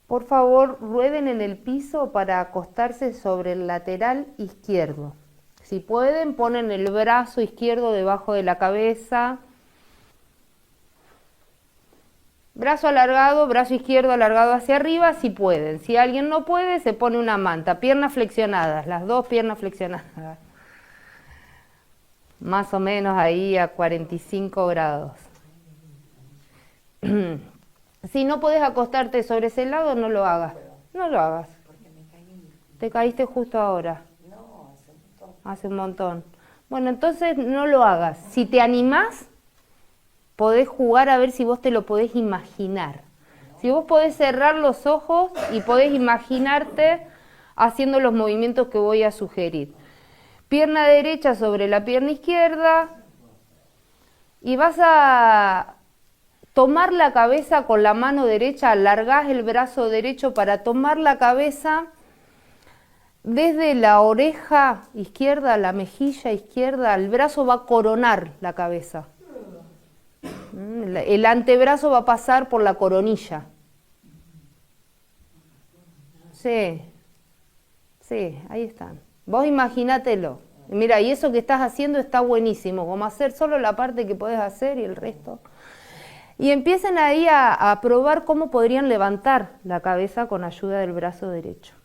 Por favor, rueden en el piso para acostarse sobre el lateral izquierdo. Si pueden, ponen el brazo izquierdo debajo de la cabeza. Brazo alargado, brazo izquierdo alargado hacia arriba, si pueden. Si alguien no puede, se pone una manta. Piernas flexionadas, las dos piernas flexionadas. Más o menos ahí a 45 grados. Si no podés acostarte sobre ese lado, no lo hagas. No lo hagas. Te caíste justo ahora. Hace un montón. Bueno, entonces no lo hagas. Si te animás, podés jugar a ver si vos te lo podés imaginar. Si vos podés cerrar los ojos y podés imaginarte haciendo los movimientos que voy a sugerir. Pierna derecha sobre la pierna izquierda y vas a tomar la cabeza con la mano derecha, alargás el brazo derecho para tomar la cabeza desde la oreja izquierda, la mejilla izquierda, el brazo va a coronar la cabeza. El antebrazo va a pasar por la coronilla. Sí, sí, ahí están. Vos imagínatelo. Mira, y eso que estás haciendo está buenísimo, como hacer solo la parte que podés hacer y el resto. Y empiecen ahí a probar cómo podrían levantar la cabeza con ayuda del brazo derecho.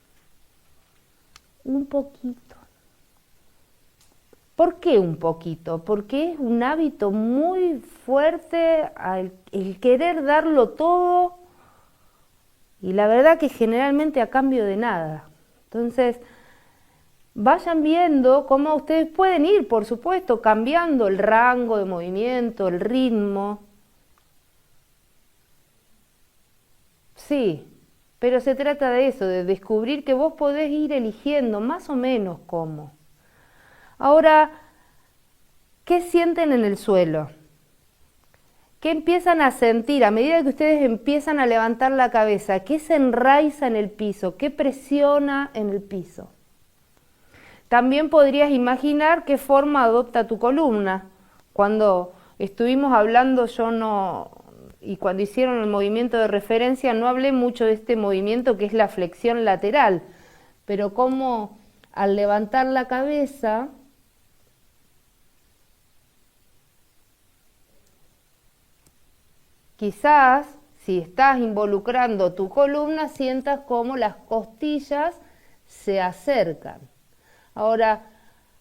Un poquito. ¿Por qué un poquito? Porque es un hábito muy fuerte el querer darlo todo y la verdad que generalmente a cambio de nada. Entonces, vayan viendo cómo ustedes pueden ir, por supuesto, cambiando el rango de movimiento, el ritmo. Sí, pero se trata de eso, de descubrir que vos podés ir eligiendo más o menos cómo. Ahora, ¿qué sienten en el suelo? ¿Qué empiezan a sentir a medida que ustedes empiezan a levantar la cabeza? ¿Qué se enraiza en el piso? ¿Qué presiona en el piso? También podrías imaginar qué forma adopta tu columna. Cuando estuvimos hablando y cuando hicieron el movimiento de referencia no hablé mucho de este movimiento que es la flexión lateral, pero cómo al levantar la cabeza quizás, si estás involucrando tu columna, sientas cómo las costillas se acercan. Ahora,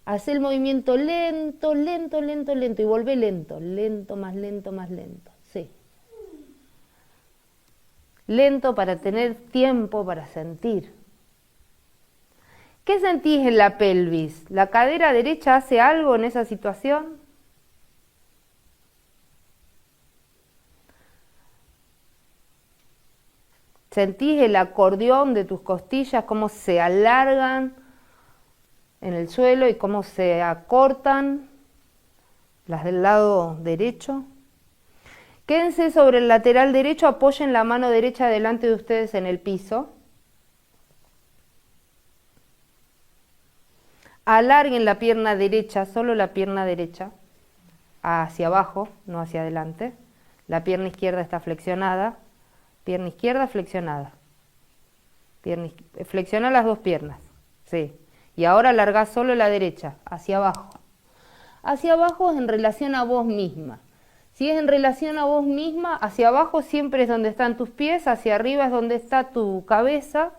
Haz el movimiento lento, lento, lento, lento y vuelve lento, lento, más lento, más lento. Sí. Lento para tener tiempo para sentir. ¿Qué sentís en la pelvis? ¿La cadera derecha hace algo en esa situación? ¿Sentís el acordeón de tus costillas, cómo se alargan en el suelo y cómo se acortan las del lado derecho? Quédense sobre el lateral derecho, apoyen la mano derecha delante de ustedes en el piso. Alarguen la pierna derecha, solo la pierna derecha, hacia abajo, no hacia adelante. La pierna izquierda está flexionada. Pierna izquierda flexionada. Flexiona las dos piernas. Sí. Y ahora alargá solo la derecha, hacia abajo. Hacia abajo es en relación a vos misma. Si es en relación a vos misma, hacia abajo siempre es donde están tus pies, hacia arriba es donde está tu cabeza,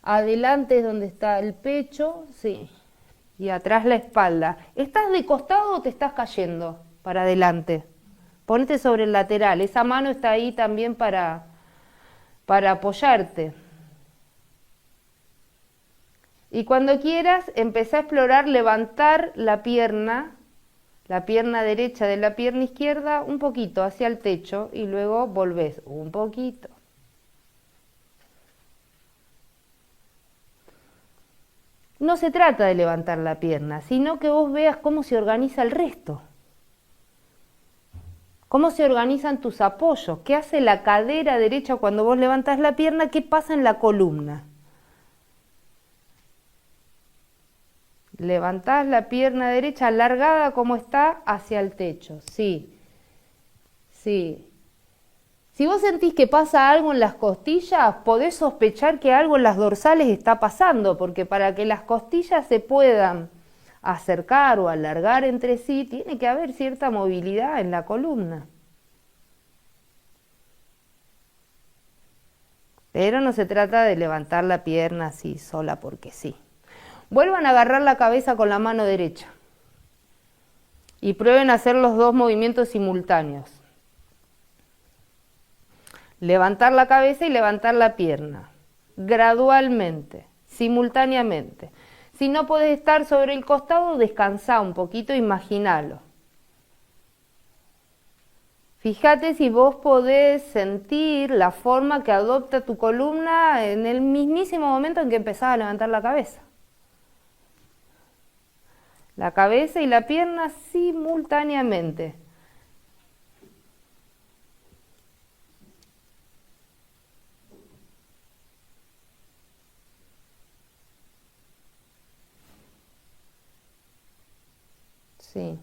adelante es donde está el pecho, sí. Y atrás la espalda. ¿Estás de costado o te estás cayendo para adelante? Ponete sobre el lateral, esa mano está ahí también para apoyarte. Y cuando quieras, empezá a explorar levantar la pierna derecha de la pierna izquierda un poquito hacia el techo y luego volvés un poquito. No se trata de levantar la pierna, sino que vos veas cómo se organiza el resto. ¿Cómo se organizan tus apoyos? ¿Qué hace la cadera derecha cuando vos levantás la pierna? ¿Qué pasa en la columna? Levantás la pierna derecha alargada como está hacia el techo. Sí, sí. Si vos sentís que pasa algo en las costillas, podés sospechar que algo en las dorsales está pasando, porque para que las costillas se puedan acercar o alargar entre sí, tiene que haber cierta movilidad en la columna. Pero no se trata de levantar la pierna así sola porque sí. Vuelvan a agarrar la cabeza con la mano derecha y prueben a hacer los dos movimientos simultáneos. Levantar la cabeza y levantar la pierna, gradualmente, simultáneamente. Si no podés estar sobre el costado, descansá un poquito, imaginalo. Fíjate si vos podés sentir la forma que adopta tu columna en el mismísimo momento en que empezás a levantar la cabeza. La cabeza y la pierna simultáneamente. Sí.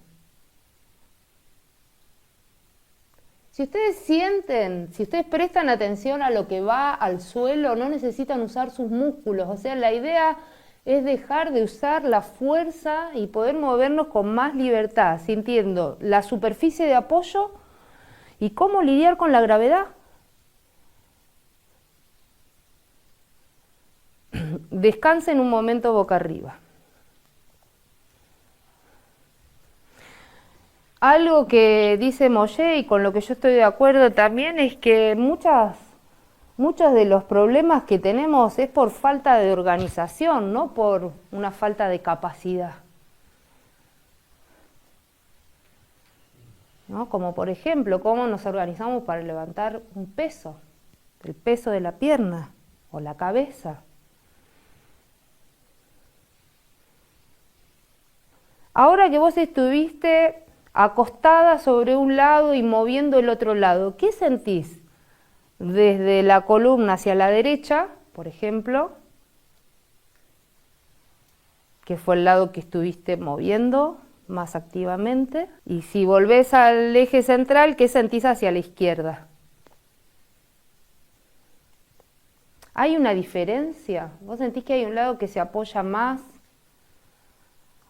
Si ustedes sienten, si ustedes prestan atención a lo que va al suelo, no necesitan usar sus músculos. O sea, la idea es dejar de usar la fuerza y poder movernos con más libertad, sintiendo la superficie de apoyo y cómo lidiar con la gravedad. Descansen un momento boca arriba. Algo que dice Moshe y con lo que yo estoy de acuerdo también es que muchos de los problemas que tenemos es por falta de organización, no por una falta de capacidad. ¿No? Como por ejemplo, cómo nos organizamos para levantar un peso, el peso de la pierna o la cabeza. Ahora que vos estuviste acostada sobre un lado y moviendo el otro lado, ¿qué sentís? Desde la columna hacia la derecha, por ejemplo, que fue el lado que estuviste moviendo más activamente, y si volvés al eje central, ¿qué sentís hacia la izquierda? ¿Hay una diferencia? ¿Vos sentís que hay un lado que se apoya más?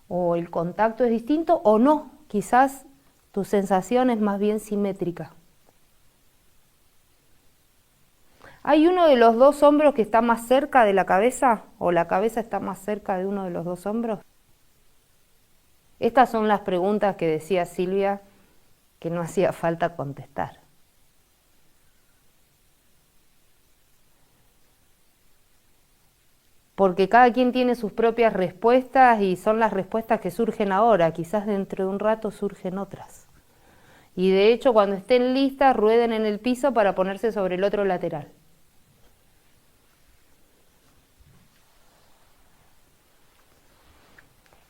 ¿O el contacto es distinto? ¿O no? Quizás tu sensación es más bien simétrica. ¿Hay uno de los dos hombros que está más cerca de la cabeza? ¿O la cabeza está más cerca de uno de los dos hombros? Estas son las preguntas que decía Silvia que no hacía falta contestar. Porque cada quien tiene sus propias respuestas y son las respuestas que surgen ahora, quizás dentro de un rato surgen otras. Y de hecho, cuando estén listas, rueden en el piso para ponerse sobre el otro lateral.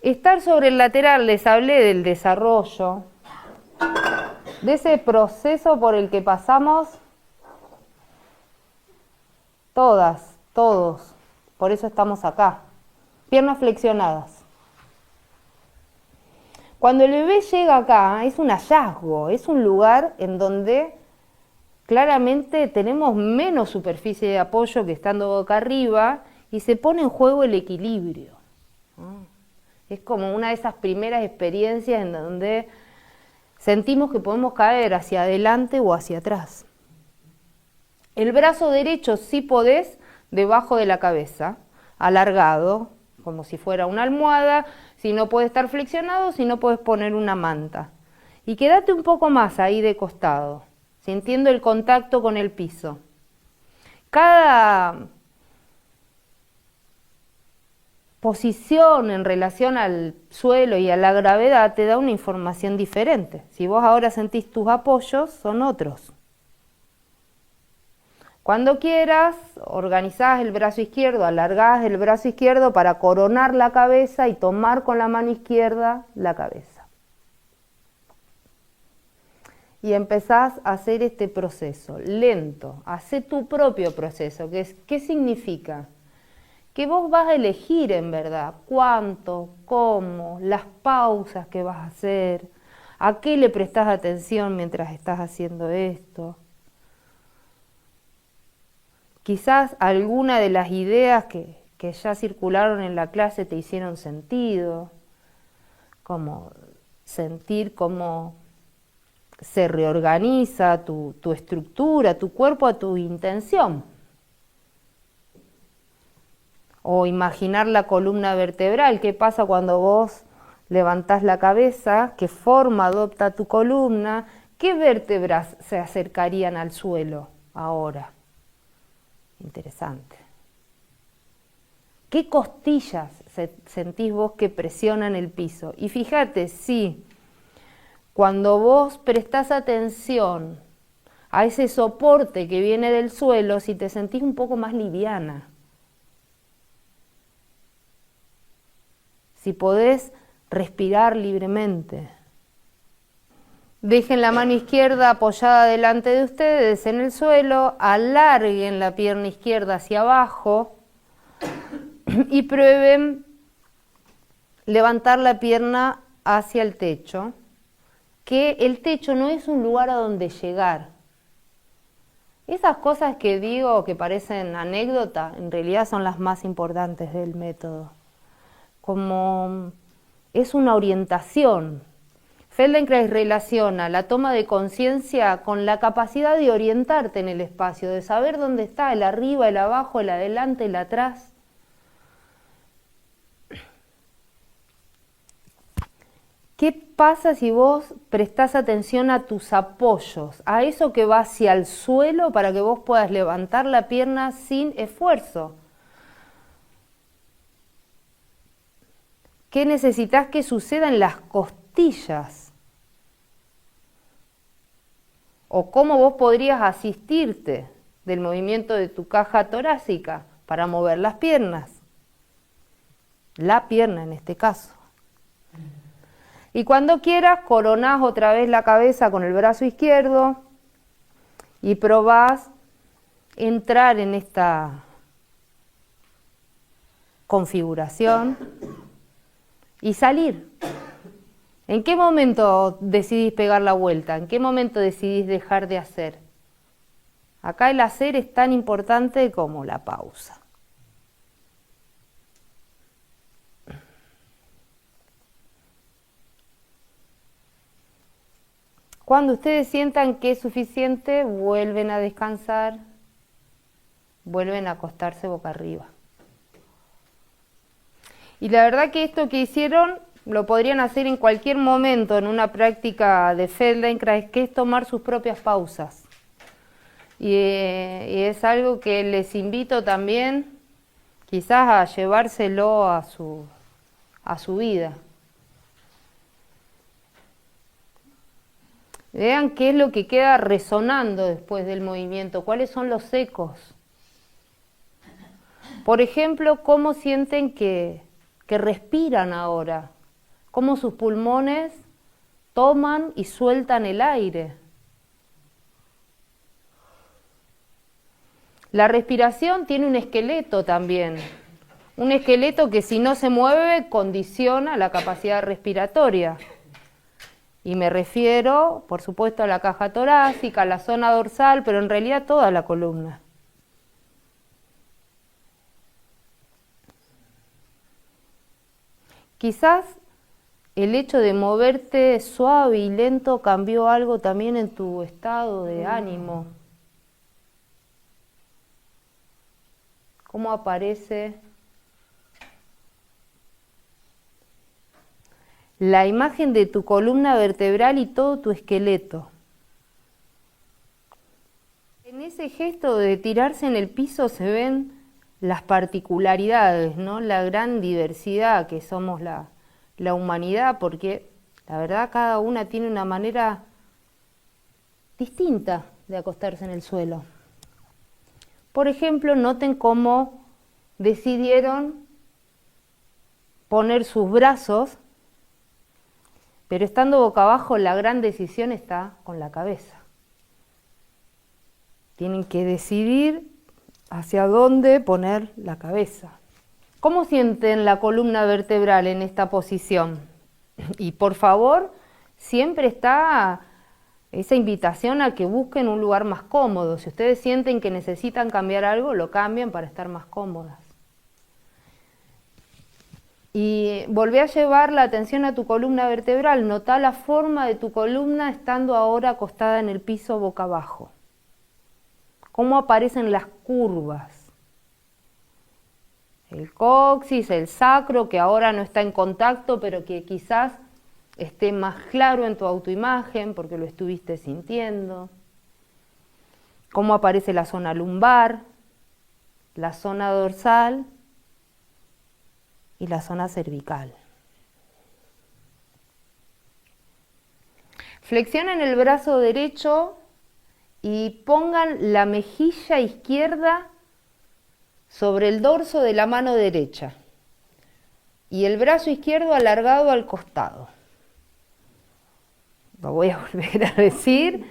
Estar sobre el lateral, les hablé del desarrollo, de ese proceso por el que pasamos todas, todos. Por eso estamos acá. Piernas flexionadas. Cuando el bebé llega acá, es un hallazgo, es un lugar en donde claramente tenemos menos superficie de apoyo que estando boca arriba y se pone en juego el equilibrio. Es como una de esas primeras experiencias en donde sentimos que podemos caer hacia adelante o hacia atrás. El brazo derecho sí podés debajo de la cabeza, alargado, como si fuera una almohada. Si no puede estar flexionado, si no puedes poner una manta. Y quédate un poco más ahí de costado, sintiendo el contacto con el piso. Cada posición en relación al suelo y a la gravedad te da una información diferente. Si vos ahora sentís tus apoyos, son otros. Cuando quieras, organizás el brazo izquierdo, alargás el brazo izquierdo para coronar la cabeza y tomar con la mano izquierda la cabeza. Y empezás a hacer este proceso lento, hacé tu propio proceso. ¿Qué significa? Que vos vas a elegir en verdad cuánto, cómo, las pausas que vas a hacer, a qué le prestás atención mientras estás haciendo esto. Quizás alguna de las ideas que ya circularon en la clase te hicieron sentido, como sentir cómo se reorganiza tu estructura, tu cuerpo a tu intención. O imaginar la columna vertebral, qué pasa cuando vos levantás la cabeza, qué forma adopta tu columna, qué vértebras se acercarían al suelo ahora. Interesante. ¿Qué costillas sentís vos que presionan el piso? Y fíjate, sí, cuando vos prestás atención a ese soporte que viene del suelo, si te sentís un poco más liviana. Si podés respirar libremente. Dejen la mano izquierda apoyada delante de ustedes en el suelo, alarguen la pierna izquierda hacia abajo y prueben levantar la pierna hacia el techo, que el techo no es un lugar a donde llegar. Esas cosas que digo que parecen anécdota, en realidad son las más importantes del método. Como es una orientación. Feldenkrais relaciona la toma de conciencia con la capacidad de orientarte en el espacio, de saber dónde está el arriba, el abajo, el adelante, el atrás. ¿Qué pasa si vos prestás atención a tus apoyos, a eso que va hacia el suelo para que vos puedas levantar la pierna sin esfuerzo? ¿Qué necesitas que suceda en las costillas? O cómo vos podrías asistirte del movimiento de tu caja torácica para mover las piernas. La pierna en este caso. Y cuando quieras, coronás otra vez la cabeza con el brazo izquierdo y probás entrar en esta configuración y salir. ¿En qué momento decidís pegar la vuelta? ¿En qué momento decidís dejar de hacer? Acá el hacer es tan importante como la pausa. Cuando ustedes sientan que es suficiente, vuelven a descansar, vuelven a acostarse boca arriba. Y la verdad que esto que hicieron lo podrían hacer en cualquier momento en una práctica de Feldenkrais, que es tomar sus propias pausas. Y es algo que les invito también quizás a llevárselo a su vida. Vean qué es lo que queda resonando después del movimiento, cuáles son los ecos. Por ejemplo, cómo sienten que respiran ahora, cómo sus pulmones toman y sueltan el aire. La respiración tiene un esqueleto también, un esqueleto que si no se mueve condiciona la capacidad respiratoria. Y me refiero, por supuesto, a la caja torácica, a la zona dorsal, pero en realidad toda la columna. Quizás el hecho de moverte suave y lento cambió algo también en tu estado de ánimo. ¿Cómo aparece la imagen de tu columna vertebral y todo tu esqueleto? En ese gesto de tirarse en el piso se ven las particularidades, ¿no? La gran diversidad que somos la humanidad, porque la verdad cada una tiene una manera distinta de acostarse en el suelo. Por ejemplo, noten cómo decidieron poner sus brazos, pero estando boca abajo la gran decisión está con la cabeza. Tienen que decidir hacia dónde poner la cabeza. ¿Cómo sienten la columna vertebral en esta posición? Y por favor, siempre está esa invitación a que busquen un lugar más cómodo. Si ustedes sienten que necesitan cambiar algo, lo cambian para estar más cómodas. Y volví a llevar la atención a tu columna vertebral. Notá la forma de tu columna estando ahora acostada en el piso boca abajo. Cómo aparecen las curvas. El coxis, el sacro, que ahora no está en contacto, pero que quizás esté más claro en tu autoimagen porque lo estuviste sintiendo. Cómo aparece la zona lumbar, la zona dorsal y la zona cervical. Flexionen el brazo derecho y pongan la mejilla izquierda sobre el dorso de la mano derecha y el brazo izquierdo alargado al costado. Lo voy a volver a decir.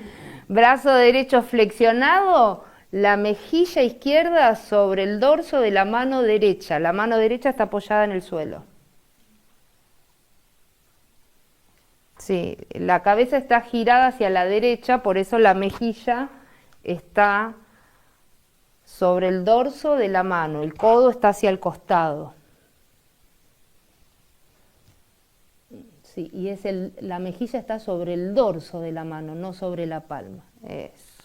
Brazo derecho flexionado, la mejilla izquierda sobre el dorso de la mano derecha. La mano derecha está apoyada en el suelo. Sí, la cabeza está girada hacia la derecha, por eso la mejilla está sobre el dorso de la mano, el codo está hacia el costado. Sí, y la mejilla está sobre el dorso de la mano, no sobre la palma. Eso.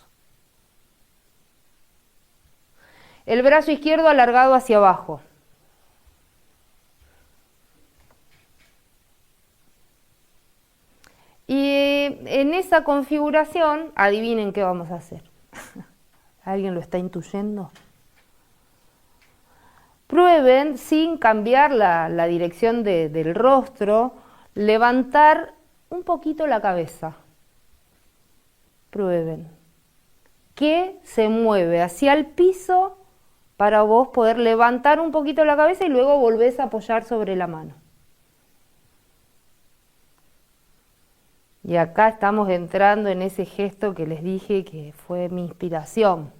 El brazo izquierdo alargado hacia abajo. Y en esa configuración, adivinen qué vamos a hacer. ¿Alguien lo está intuyendo? Prueben, sin cambiar la dirección del rostro, levantar un poquito la cabeza. Prueben. ¿Qué se mueve hacia el piso para vos poder levantar un poquito la cabeza y luego volvés a apoyar sobre la mano? Y acá estamos entrando en ese gesto que les dije que fue mi inspiración.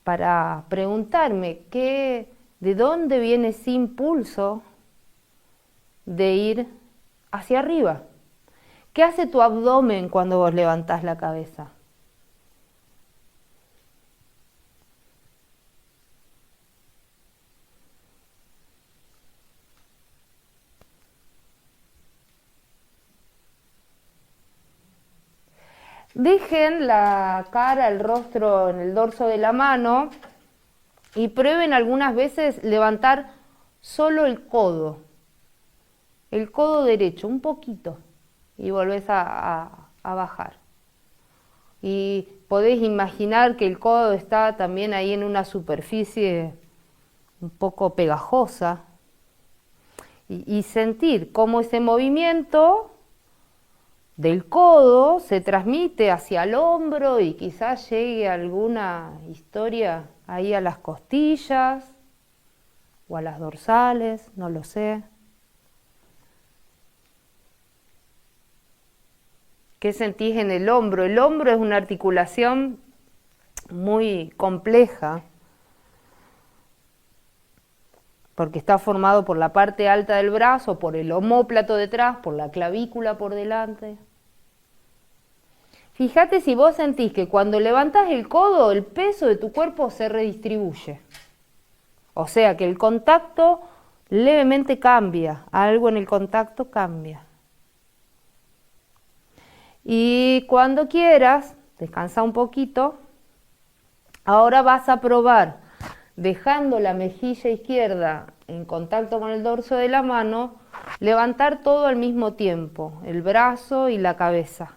Para preguntarme de dónde viene ese impulso de ir hacia arriba. ¿Qué hace tu abdomen cuando vos levantás la cabeza? Dejen la cara, el rostro en el dorso de la mano y prueben algunas veces levantar solo el codo. el codo derecho, un poquito, y volvés a bajar. Y podés imaginar que el codo está también ahí en una superficie un poco pegajosa, y sentir cómo ese movimiento del codo se transmite hacia el hombro y quizás llegue alguna historia ahí a las costillas o a las dorsales, no lo sé. ¿Qué sentís en el hombro? El hombro es una articulación muy compleja porque está formado por la parte alta del brazo, por el omóplato detrás, por la clavícula por delante. Fíjate si vos sentís que cuando levantás el codo, el peso de tu cuerpo se redistribuye. O sea que el contacto levemente cambia, algo en el contacto cambia. Y cuando quieras, descansa un poquito, ahora vas a probar, dejando la mejilla izquierda en contacto con el dorso de la mano, levantar todo al mismo tiempo, el brazo y la cabeza.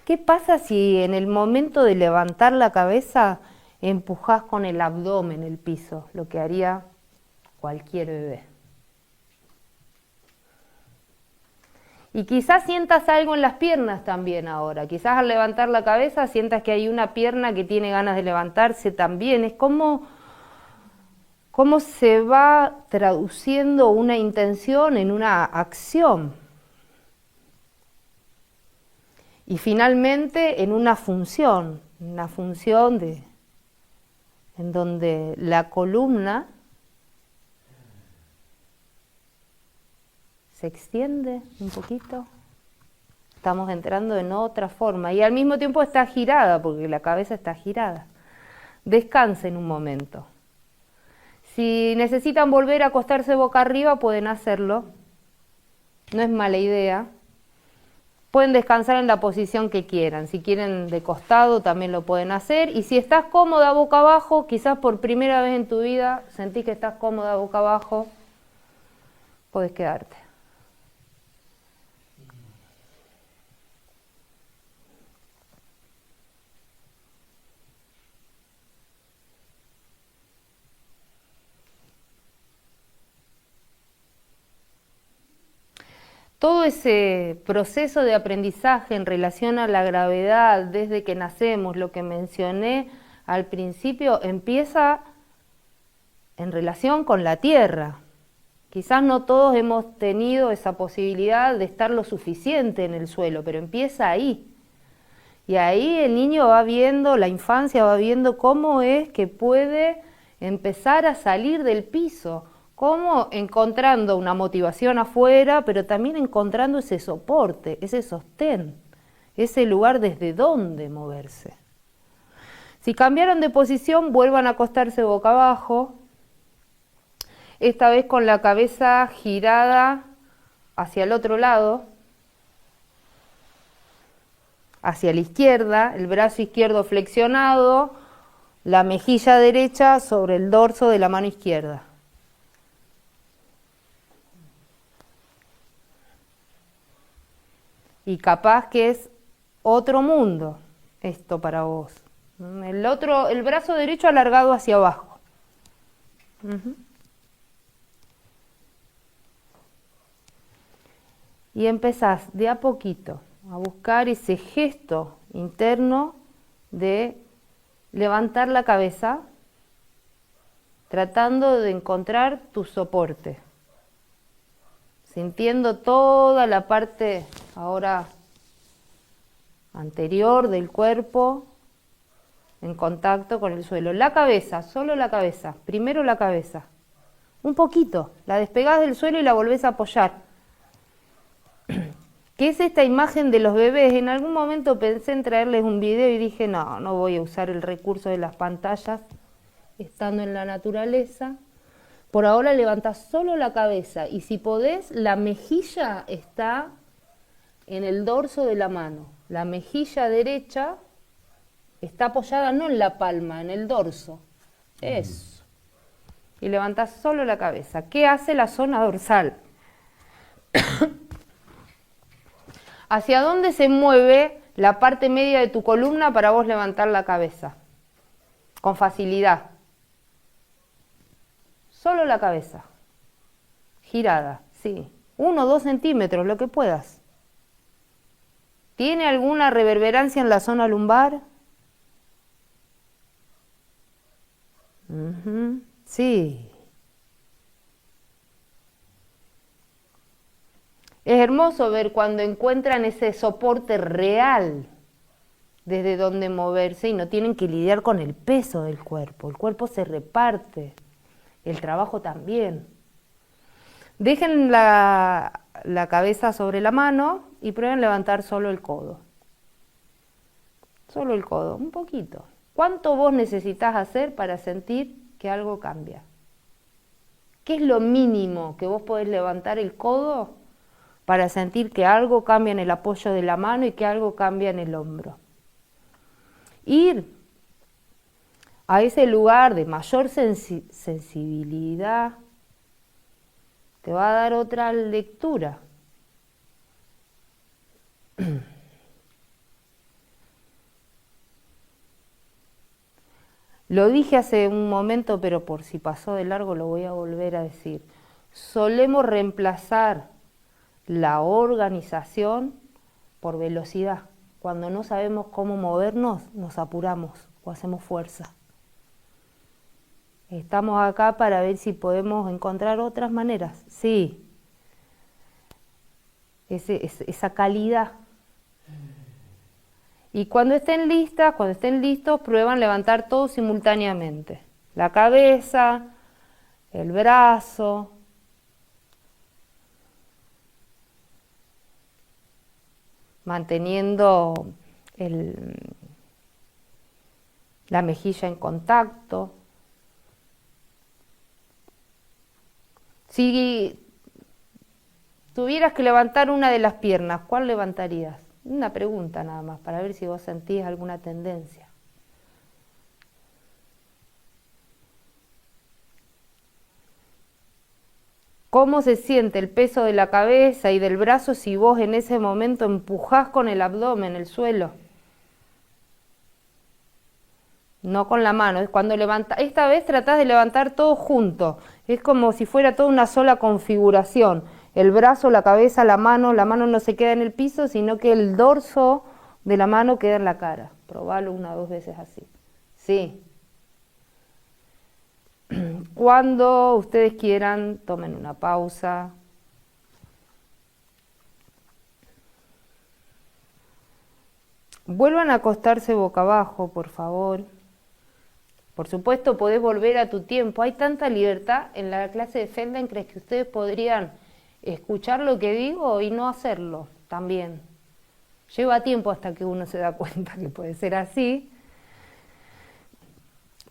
¿Qué pasa si en el momento de levantar la cabeza empujás con el abdomen el piso, lo que haría cualquier bebé? Y quizás sientas algo en las piernas también ahora, quizás al levantar la cabeza sientas que hay una pierna que tiene ganas de levantarse también, es como cómo se va traduciendo una intención en una acción. Y finalmente en una función en donde la columna se extiende un poquito. Estamos entrando en otra forma y al mismo tiempo está girada, porque la cabeza está girada. Descansen un momento. Si necesitan volver a acostarse boca arriba, pueden hacerlo. No es mala idea. Pueden descansar en la posición que quieran. Si quieren de costado, también lo pueden hacer. Y si estás cómoda boca abajo, quizás por primera vez en tu vida sentís que estás cómoda boca abajo, podés quedarte. Todo ese proceso de aprendizaje en relación a la gravedad desde que nacemos, lo que mencioné al principio, empieza en relación con la Tierra. Quizás no todos hemos tenido esa posibilidad de estar lo suficiente en el suelo, pero empieza ahí. Y ahí el niño va viendo, la infancia va viendo cómo es que puede empezar a salir del piso, cómo encontrando una motivación afuera, pero también encontrando ese soporte, ese sostén, ese lugar desde donde moverse. Si cambiaron de posición, vuelvan a acostarse boca abajo, esta vez con la cabeza girada hacia el otro lado, hacia la izquierda, el brazo izquierdo flexionado, la mejilla derecha sobre el dorso de la mano izquierda. Y capaz que es otro mundo esto para vos. El brazo derecho alargado hacia abajo. Y empezás de a poquito a buscar ese gesto interno de levantar la cabeza, tratando de encontrar tu soporte, sintiendo toda la parte ahora anterior del cuerpo en contacto con el suelo. La cabeza, solo la cabeza, primero la cabeza, un poquito, la despegás del suelo y la volvés a apoyar. ¿Qué es esta imagen de los bebés? En algún momento pensé en traerles un video y dije, no voy a usar el recurso de las pantallas estando en la naturaleza. Por ahora levantás solo la cabeza y si podés, la mejilla está en el dorso de la mano. La mejilla derecha está apoyada no en la palma, en el dorso. Eso. Y levantás solo la cabeza. ¿Qué hace la zona dorsal? ¿Hacia dónde se mueve la parte media de tu columna para vos levantar la cabeza? Con facilidad. Solo la cabeza. Girada, sí. 1 o 2 centímetros, lo que puedas. ¿Tiene alguna reverberancia en la zona lumbar? Sí. Es hermoso ver cuando encuentran ese soporte real desde donde moverse y no tienen que lidiar con el peso del cuerpo. El cuerpo se reparte, el trabajo también. Dejen la cabeza sobre la mano y prueben levantar solo el codo. Solo el codo, un poquito. ¿Cuánto vos necesitas hacer para sentir que algo cambia? ¿Qué es lo mínimo que vos podés levantar el codo para sentir que algo cambia en el apoyo de la mano y que algo cambia en el hombro? Ir a ese lugar de mayor sensibilidad te va a dar otra lectura. Lo dije hace un momento, pero por si pasó de largo lo voy a volver a decir. Solemos reemplazar la organización por velocidad. Cuando no sabemos cómo movernos, nos apuramos o hacemos fuerza. Estamos acá para ver si podemos encontrar otras maneras. Sí. Esa calidad. Y cuando estén listos, prueban levantar todo simultáneamente. La cabeza, el brazo. Manteniendo la mejilla en contacto. Si tuvieras que levantar una de las piernas, ¿cuál levantarías? Una pregunta nada más, para ver si vos sentís alguna tendencia. ¿Cómo se siente el peso de la cabeza y del brazo si vos en ese momento empujás con el abdomen el suelo? No con la mano, es cuando levantás. Esta vez tratás de levantar todo junto. Es como si fuera toda una sola configuración. El brazo, la cabeza, la mano no se queda en el piso, sino que el dorso de la mano queda en la cara. Probalo 1 o 2 veces así. Sí. Cuando ustedes quieran, tomen una pausa. Vuelvan a acostarse boca abajo, por favor. Por supuesto, podés volver a tu tiempo. Hay tanta libertad en la clase de Feldenkrais que ustedes podrían escuchar lo que digo y no hacerlo también. Lleva tiempo hasta que uno se da cuenta que puede ser así,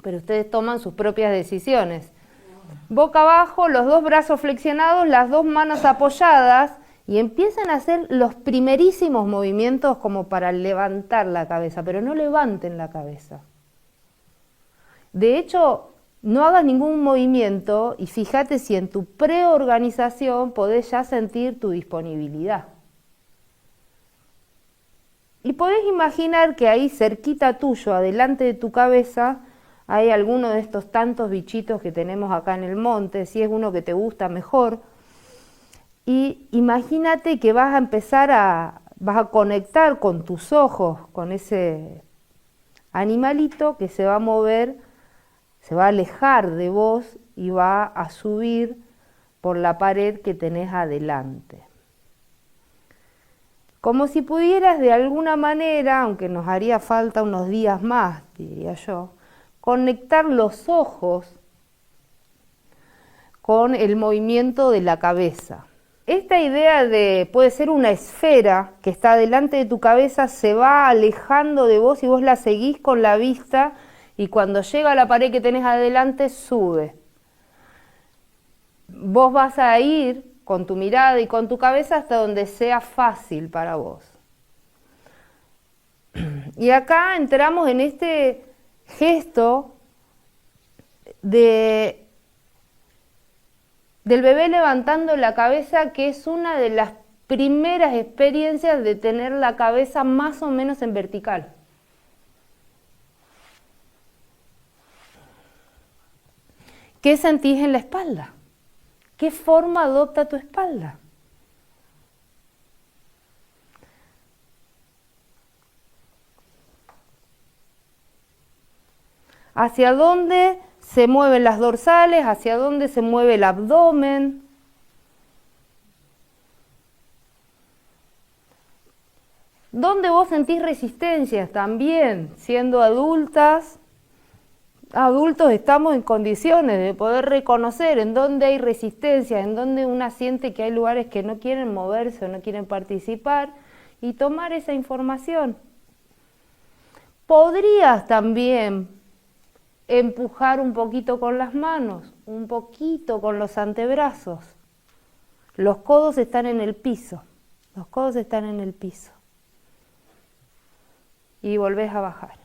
pero ustedes toman sus propias decisiones. Boca abajo, los 2 brazos flexionados, las 2 manos apoyadas y empiezan a hacer los primerísimos movimientos como para levantar la cabeza, pero no levanten la cabeza. De hecho, no hagas ningún movimiento y fíjate si en tu preorganización podés ya sentir tu disponibilidad. Y podés imaginar que ahí cerquita tuyo, adelante de tu cabeza, hay alguno de estos tantos bichitos que tenemos acá en el monte, si es uno que te gusta mejor. Y imagínate que vas a conectar con tus ojos, con ese animalito que se va a mover, se va a alejar de vos y va a subir por la pared que tenés adelante. Como si pudieras de alguna manera, aunque nos haría falta unos días más, diría yo, conectar los ojos con el movimiento de la cabeza. Esta idea puede ser una esfera que está delante de tu cabeza, se va alejando de vos y vos la seguís con la vista y cuando llega a la pared que tenés adelante sube. Vos vas a ir con tu mirada y con tu cabeza hasta donde sea fácil para vos. Y acá entramos en este gesto del bebé levantando la cabeza, que es una de las primeras experiencias de tener la cabeza más o menos en vertical. ¿Qué sentís en la espalda? ¿Qué forma adopta tu espalda? ¿Hacia dónde se mueven las dorsales? ¿Hacia dónde se mueve el abdomen? ¿Dónde vos sentís resistencias también? Siendo adultos estamos en condiciones de poder reconocer en dónde hay resistencia, en dónde una siente que hay lugares que no quieren moverse o no quieren participar, y tomar esa información. Podrías también empujar un poquito con las manos, un poquito con los antebrazos. Los codos están en el piso, los codos están en el piso. Y volvés a bajar.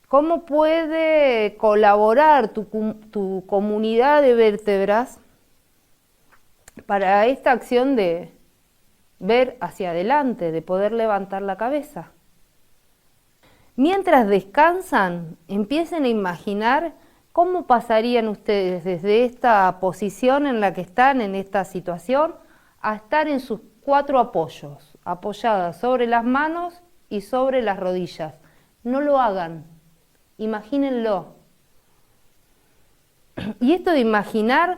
¿Cómo puede colaborar tu comunidad de vértebras para esta acción de ver hacia adelante, de poder levantar la cabeza? Mientras descansan, empiecen a imaginar cómo pasarían ustedes desde esta posición en la que están, en esta situación, a estar en sus 4 apoyos, apoyadas sobre las manos y sobre las rodillas. No lo hagan. Imagínenlo. Y esto de imaginar,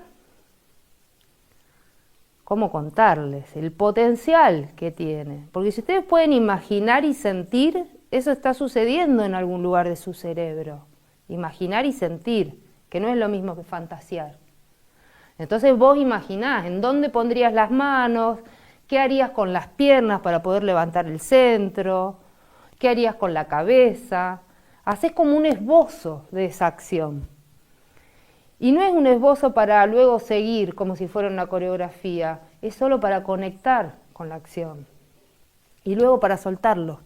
¿cómo contarles? El potencial que tiene. Porque si ustedes pueden imaginar y sentir, eso está sucediendo en algún lugar de su cerebro. Imaginar y sentir, que no es lo mismo que fantasear. Entonces vos imaginás en dónde pondrías las manos, qué harías con las piernas para poder levantar el centro, qué harías con la cabeza. Hacés como un esbozo de esa acción. Y no es un esbozo para luego seguir como si fuera una coreografía, es solo para conectar con la acción. Y luego para soltarlo.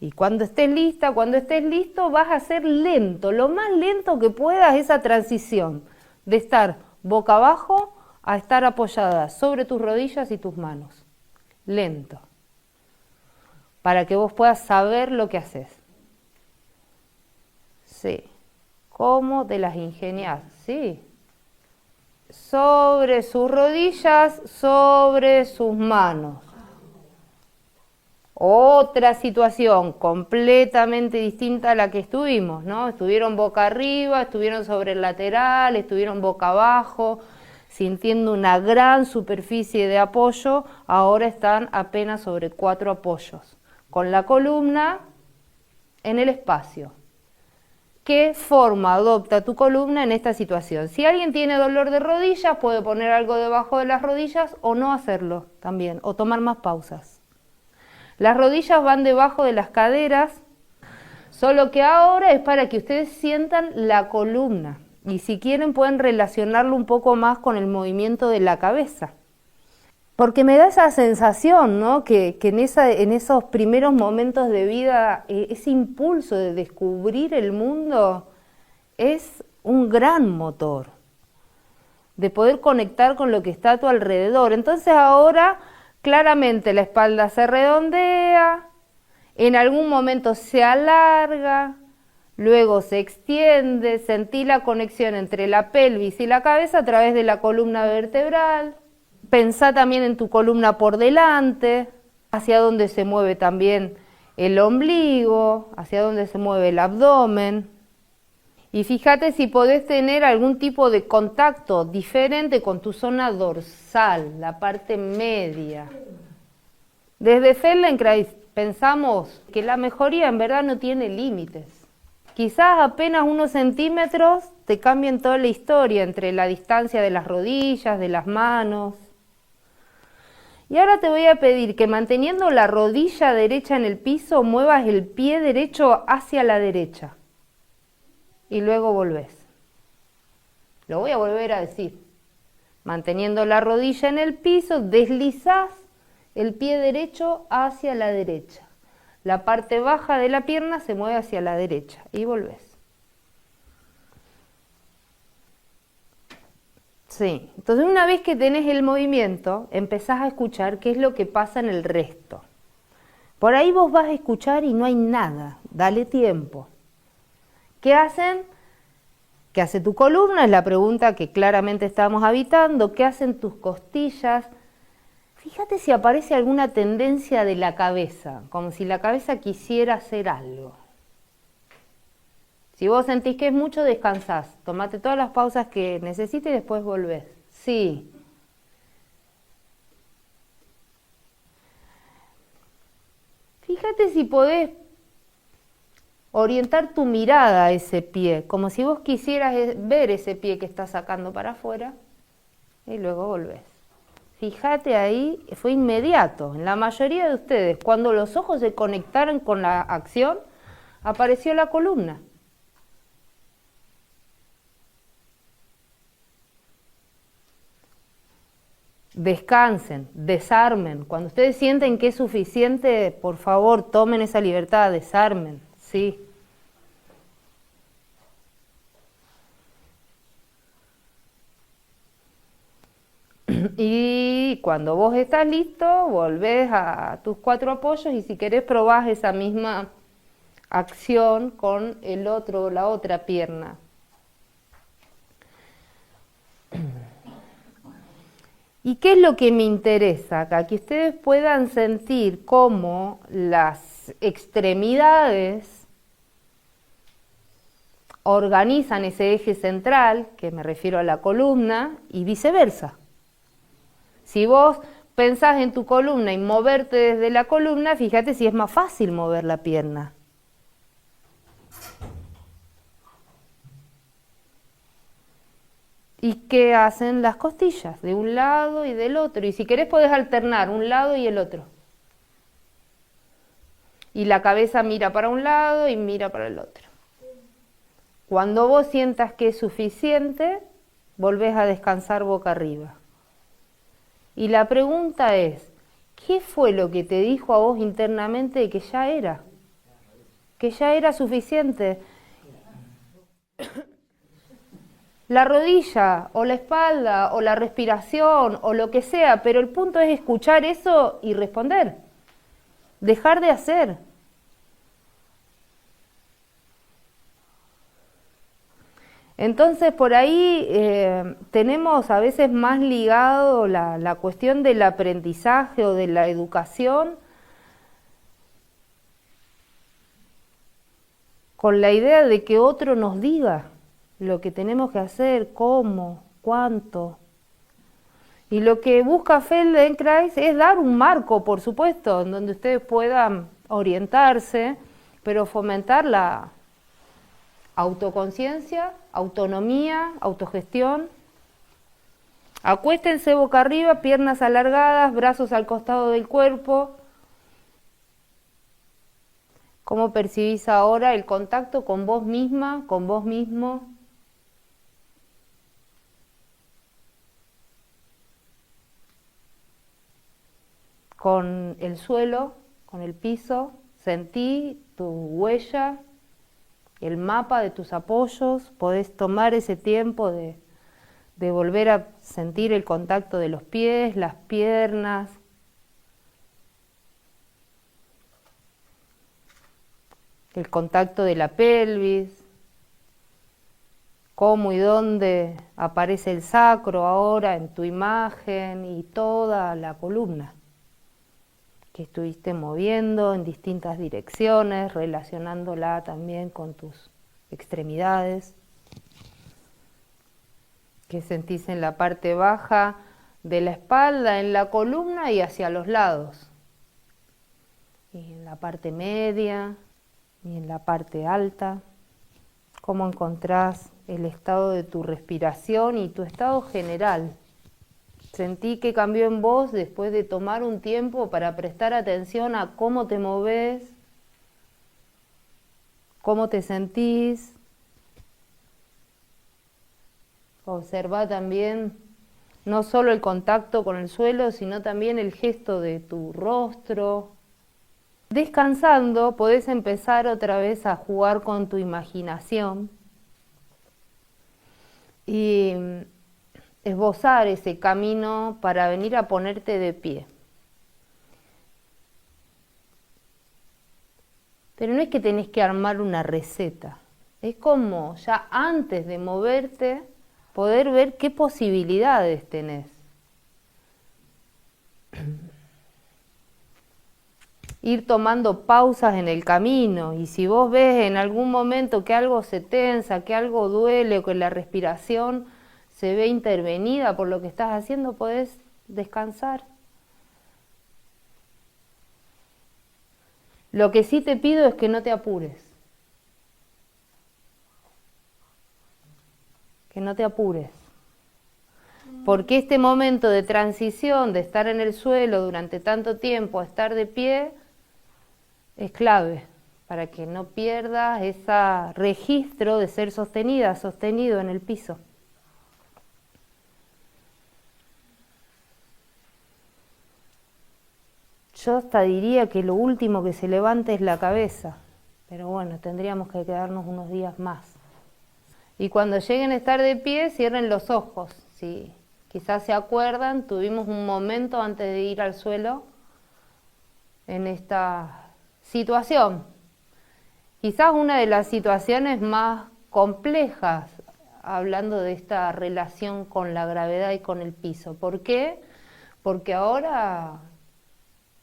Y cuando estés lista, cuando estés listo, vas a hacer lento, lo más lento que puedas, esa transición de estar boca abajo a estar apoyada sobre tus rodillas y tus manos. Lento. Para que vos puedas saber lo que haces. Sí. ¿Cómo te las ingeniás? Sí. Sobre sus rodillas, sobre sus manos. Otra situación completamente distinta a la que estuvimos, ¿no? Estuvieron boca arriba, estuvieron sobre el lateral, estuvieron boca abajo, sintiendo una gran superficie de apoyo. Ahora están apenas sobre 4 apoyos, con la columna en el espacio. ¿Qué forma adopta tu columna en esta situación? Si alguien tiene dolor de rodillas, puede poner algo debajo de las rodillas o no hacerlo también, o tomar más pausas. Las rodillas van debajo de las caderas, solo que ahora es para que ustedes sientan la columna. Y si quieren pueden relacionarlo un poco más con el movimiento de la cabeza. Porque me da esa sensación, ¿no? que en esos primeros momentos de vida, ese impulso de descubrir el mundo es un gran motor, de poder conectar con lo que está a tu alrededor. Entonces ahora claramente la espalda se redondea, en algún momento se alarga, luego se extiende, sentí la conexión entre la pelvis y la cabeza a través de la columna vertebral. Pensá también en tu columna por delante, hacia dónde se mueve también el ombligo, hacia dónde se mueve el abdomen. Y fíjate si podés tener algún tipo de contacto diferente con tu zona dorsal, la parte media. Desde Feldenkrais pensamos que la mejoría en verdad no tiene límites. Quizás apenas unos centímetros te cambien toda la historia entre la distancia de las rodillas, de las manos. Y ahora te voy a pedir que manteniendo la rodilla derecha en el piso, muevas el pie derecho hacia la derecha. y luego volvés. Lo voy a volver a decir. Manteniendo la rodilla en el piso, deslizás el pie derecho hacia la derecha. La parte baja de la pierna se mueve hacia la derecha y volvés. Sí, entonces una vez que tenés el movimiento, empezás a escuchar qué es lo que pasa en el resto. Por ahí vos vas a escuchar y no hay nada, dale tiempo. ¿Qué hacen? ¿Qué hace tu columna? Es la pregunta que claramente estamos habitando. ¿Qué hacen tus costillas? Fíjate si aparece alguna tendencia de la cabeza, como si la cabeza quisiera hacer algo. Si vos sentís que es mucho, descansás. Tomate todas las pausas que necesites y después volvés. Sí. Fíjate si podés orientar tu mirada a ese pie, como si vos quisieras ver ese pie que estás sacando para afuera y luego volvés. Fíjate ahí, fue inmediato. En la mayoría de ustedes, cuando los ojos se conectaron con la acción, apareció la columna. Descansen, desarmen. Cuando ustedes sienten que es suficiente, por favor, tomen esa libertad, desarmen, sí. Y cuando vos estás listo, volvés a tus 4 apoyos y si querés probás esa misma acción con el otro, la otra pierna. ¿Y qué es lo que me interesa acá? Que ustedes puedan sentir cómo las extremidades organizan ese eje central, que me refiero a la columna, y viceversa. Si vos pensás en tu columna y moverte desde la columna, fíjate si es más fácil mover la pierna. ¿Y qué hacen las costillas? De un lado y del otro. Y si querés podés alternar un lado y el otro. Y la cabeza mira para un lado y mira para el otro. Cuando vos sientas que es suficiente, volvés a descansar boca arriba. Y la pregunta es, ¿qué fue lo que te dijo a vos internamente de que ya era? Que ya era suficiente. La rodilla, o la espalda, o la respiración, o lo que sea, pero el punto es escuchar eso y responder. Dejar de hacer. Entonces por ahí tenemos a veces más ligado la cuestión del aprendizaje o de la educación con la idea de que otro nos diga lo que tenemos que hacer, cómo, cuánto. Y lo que busca Feldenkrais es dar un marco, por supuesto, en donde ustedes puedan orientarse, pero fomentar la autoconciencia, autonomía, autogestión. Acuéstense boca arriba, piernas alargadas, brazos al costado del cuerpo. ¿Cómo percibís ahora el contacto con vos misma, con vos mismo? Con el suelo, con el piso, sentí tu huella, el mapa de tus apoyos, podés tomar ese tiempo de volver a sentir el contacto de los pies, las piernas. El contacto de la pelvis, cómo y dónde aparece el sacro ahora en tu imagen y toda la columna que estuviste moviendo en distintas direcciones, relacionándola también con tus extremidades, que sentís en la parte baja de la espalda, en la columna y hacia los lados, y en la parte media y en la parte alta. Cómo encontrás el estado de tu respiración y tu estado general. Sentí que cambió en vos después de tomar un tiempo para prestar atención a cómo te movés, cómo te sentís. Observa también no solo el contacto con el suelo, sino también el gesto de tu rostro. Descansando, podés empezar otra vez a jugar con tu imaginación y esbozar ese camino para venir a ponerte de pie. Pero no es que tenés que armar una receta, es como ya antes de moverte, poder ver qué posibilidades tenés. Ir tomando pausas en el camino, y si vos ves en algún momento que algo se tensa, que algo duele o que la respiración se ve intervenida por lo que estás haciendo, podés descansar. Lo que sí te pido es que no te apures. Que no te apures. Porque este momento de transición, de estar en el suelo durante tanto tiempo a estar de pie, es clave para que no pierdas ese registro de ser sostenida, sostenido en el piso. Yo hasta diría que lo último que se levante es la cabeza, pero bueno, tendríamos que quedarnos unos días más. Y cuando lleguen a estar de pie, cierren los ojos. Si quizás se acuerdan, tuvimos un momento antes de ir al suelo en esta situación. Quizás una de las situaciones más complejas, hablando de esta relación con la gravedad y con el piso. ¿Por qué? Porque ahora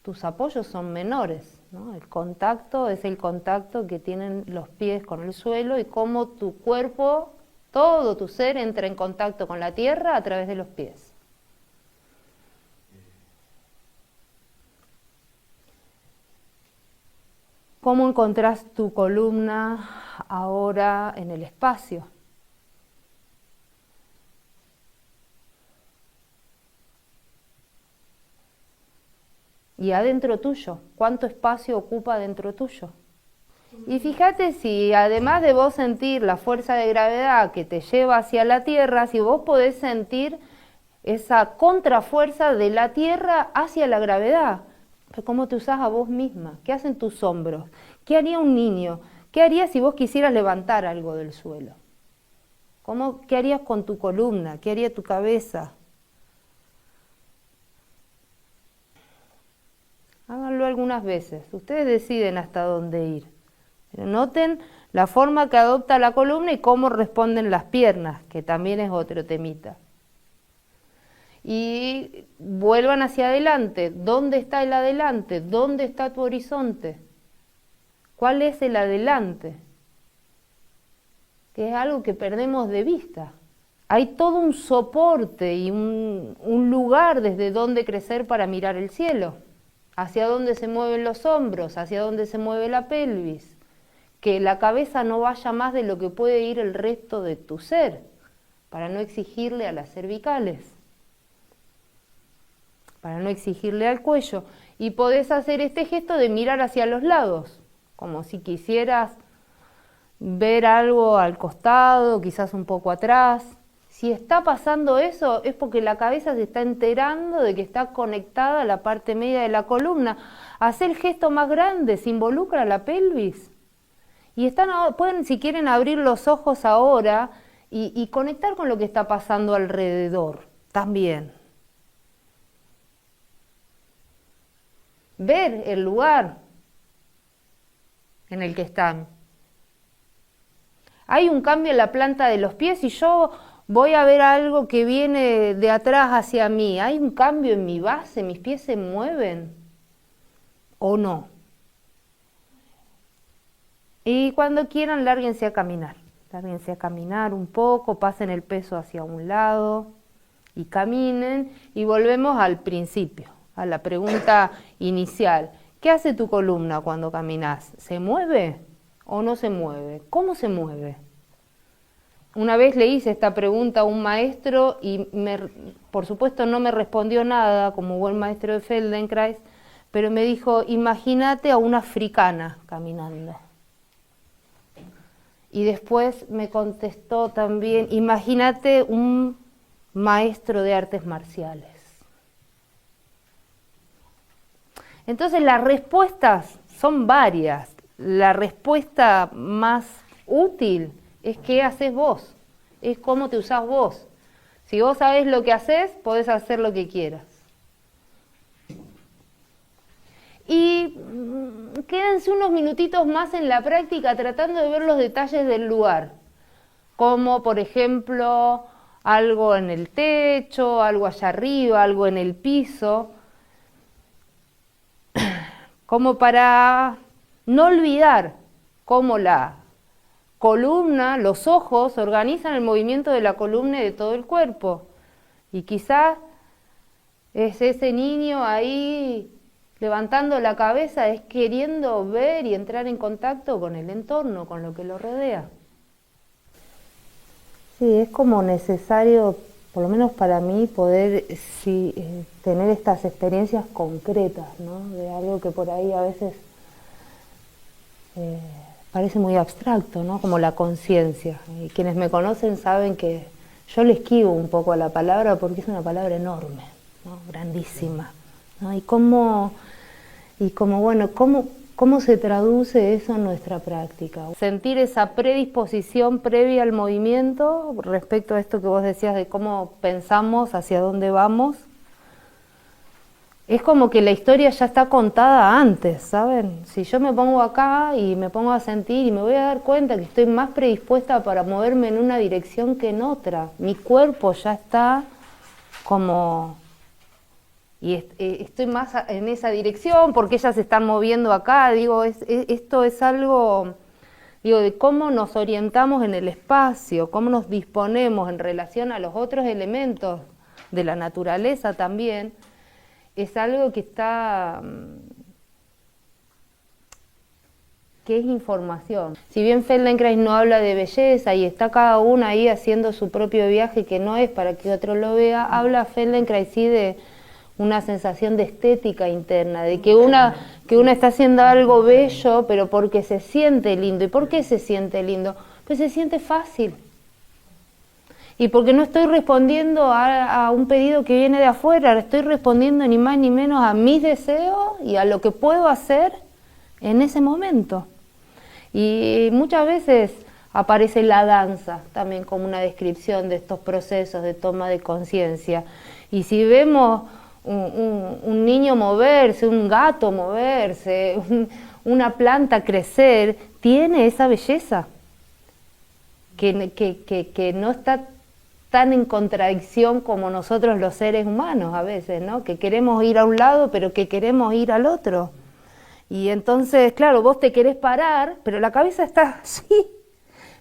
tus apoyos son menores, ¿no? El contacto es el contacto que tienen los pies con el suelo y cómo tu cuerpo, todo tu ser entra en contacto con la tierra a través de los pies. ¿Cómo encontrás tu columna ahora en el espacio? Y adentro tuyo, ¿cuánto espacio ocupa dentro tuyo? Y fíjate si además de vos sentir la fuerza de gravedad que te lleva hacia la Tierra, si vos podés sentir esa contrafuerza de la Tierra hacia la gravedad. ¿Cómo te usás a vos misma? ¿Qué hacen tus hombros? ¿Qué haría un niño? ¿Qué harías si vos quisieras levantar algo del suelo? ¿Qué harías con tu columna? ¿Qué haría tu cabeza? Háganlo algunas veces. Ustedes deciden hasta dónde ir. Pero noten la forma que adopta la columna y cómo responden las piernas, que también es otro temita. Y vuelvan hacia adelante. ¿Dónde está el adelante? ¿Dónde está tu horizonte? ¿Cuál es el adelante? Que es algo que perdemos de vista. Hay todo un soporte y un lugar desde donde crecer para mirar el cielo. Hacia dónde se mueven los hombros, hacia dónde se mueve la pelvis. Que la cabeza no vaya más de lo que puede ir el resto de tu ser, para no exigirle a las cervicales, para no exigirle al cuello. Y podés hacer este gesto de mirar hacia los lados, como si quisieras ver algo al costado, quizás un poco atrás. Si está pasando eso, es porque la cabeza se está enterando de que está conectada a la parte media de la columna. Hacé el gesto más grande, se involucra la pelvis. Y pueden, si quieren, abrir los ojos ahora y conectar con lo que está pasando alrededor también. Ver el lugar en el que están. Hay un cambio en la planta de los pies y yo voy a ver algo que viene de atrás hacia mí. ¿Hay un cambio en mi base? ¿Mis pies se mueven o no? Y cuando quieran, lárguense a caminar. Lárguense a caminar un poco, pasen el peso hacia un lado y caminen. Y volvemos al principio, a la pregunta inicial. ¿Qué hace tu columna cuando caminas? ¿Se mueve o no se mueve? ¿Cómo se mueve? Una vez le hice esta pregunta a un maestro y por supuesto no me respondió nada, como buen maestro de Feldenkrais, pero me dijo, imagínate a una africana caminando. Y después me contestó también, imagínate un maestro de artes marciales. Entonces las respuestas son varias. La respuesta más útil es qué haces vos, es cómo te usás vos. Si vos sabés lo que haces, podés hacer lo que quieras. Y quédense unos minutitos más en la práctica tratando de ver los detalles del lugar, como por ejemplo algo en el techo, algo allá arriba, algo en el piso, como para no olvidar cómo la columna, los ojos organizan el movimiento de la columna y de todo el cuerpo. Y quizás es ese niño ahí levantando la cabeza, es queriendo ver y entrar en contacto con el entorno, con lo que lo rodea. Sí, es como necesario, por lo menos para mí, poder tener estas experiencias concretas, ¿no? De algo que por ahí a veces parece muy abstracto, ¿no? Como la conciencia. Y quienes me conocen saben que yo le esquivo un poco a la palabra porque es una palabra enorme, ¿no? Grandísima, ¿no? ¿Cómo se traduce eso en nuestra práctica? Sentir esa predisposición previa al movimiento respecto a esto que vos decías de cómo pensamos, hacia dónde vamos. Es como que la historia ya está contada antes, ¿saben? Si yo me pongo acá y me pongo a sentir y me voy a dar cuenta que estoy más predispuesta para moverme en una dirección que en otra. Mi cuerpo ya está como... Y estoy más en esa dirección porque ellas se están moviendo acá. Digo, esto es algo, digo, de cómo nos orientamos en el espacio, cómo nos disponemos en relación a los otros elementos de la naturaleza también. Es algo que está, que es información. Si bien Feldenkrais no habla de belleza y está cada uno ahí haciendo su propio viaje que no es para que otro lo vea, habla Feldenkrais sí de una sensación de estética interna, de que una está haciendo algo bello, pero porque se siente lindo. ¿Y por qué se siente lindo? Pues se siente fácil. Y porque no estoy respondiendo a un pedido que viene de afuera, estoy respondiendo ni más ni menos a mis deseos y a lo que puedo hacer en ese momento. Y muchas veces aparece la danza también como una descripción de estos procesos de toma de conciencia. Y si vemos un niño moverse, un gato moverse, una planta crecer, tiene esa belleza que no está tan en contradicción como nosotros los seres humanos a veces, ¿no? Que queremos ir a un lado pero que queremos ir al otro. Y entonces, claro, vos te querés parar, pero la cabeza está así.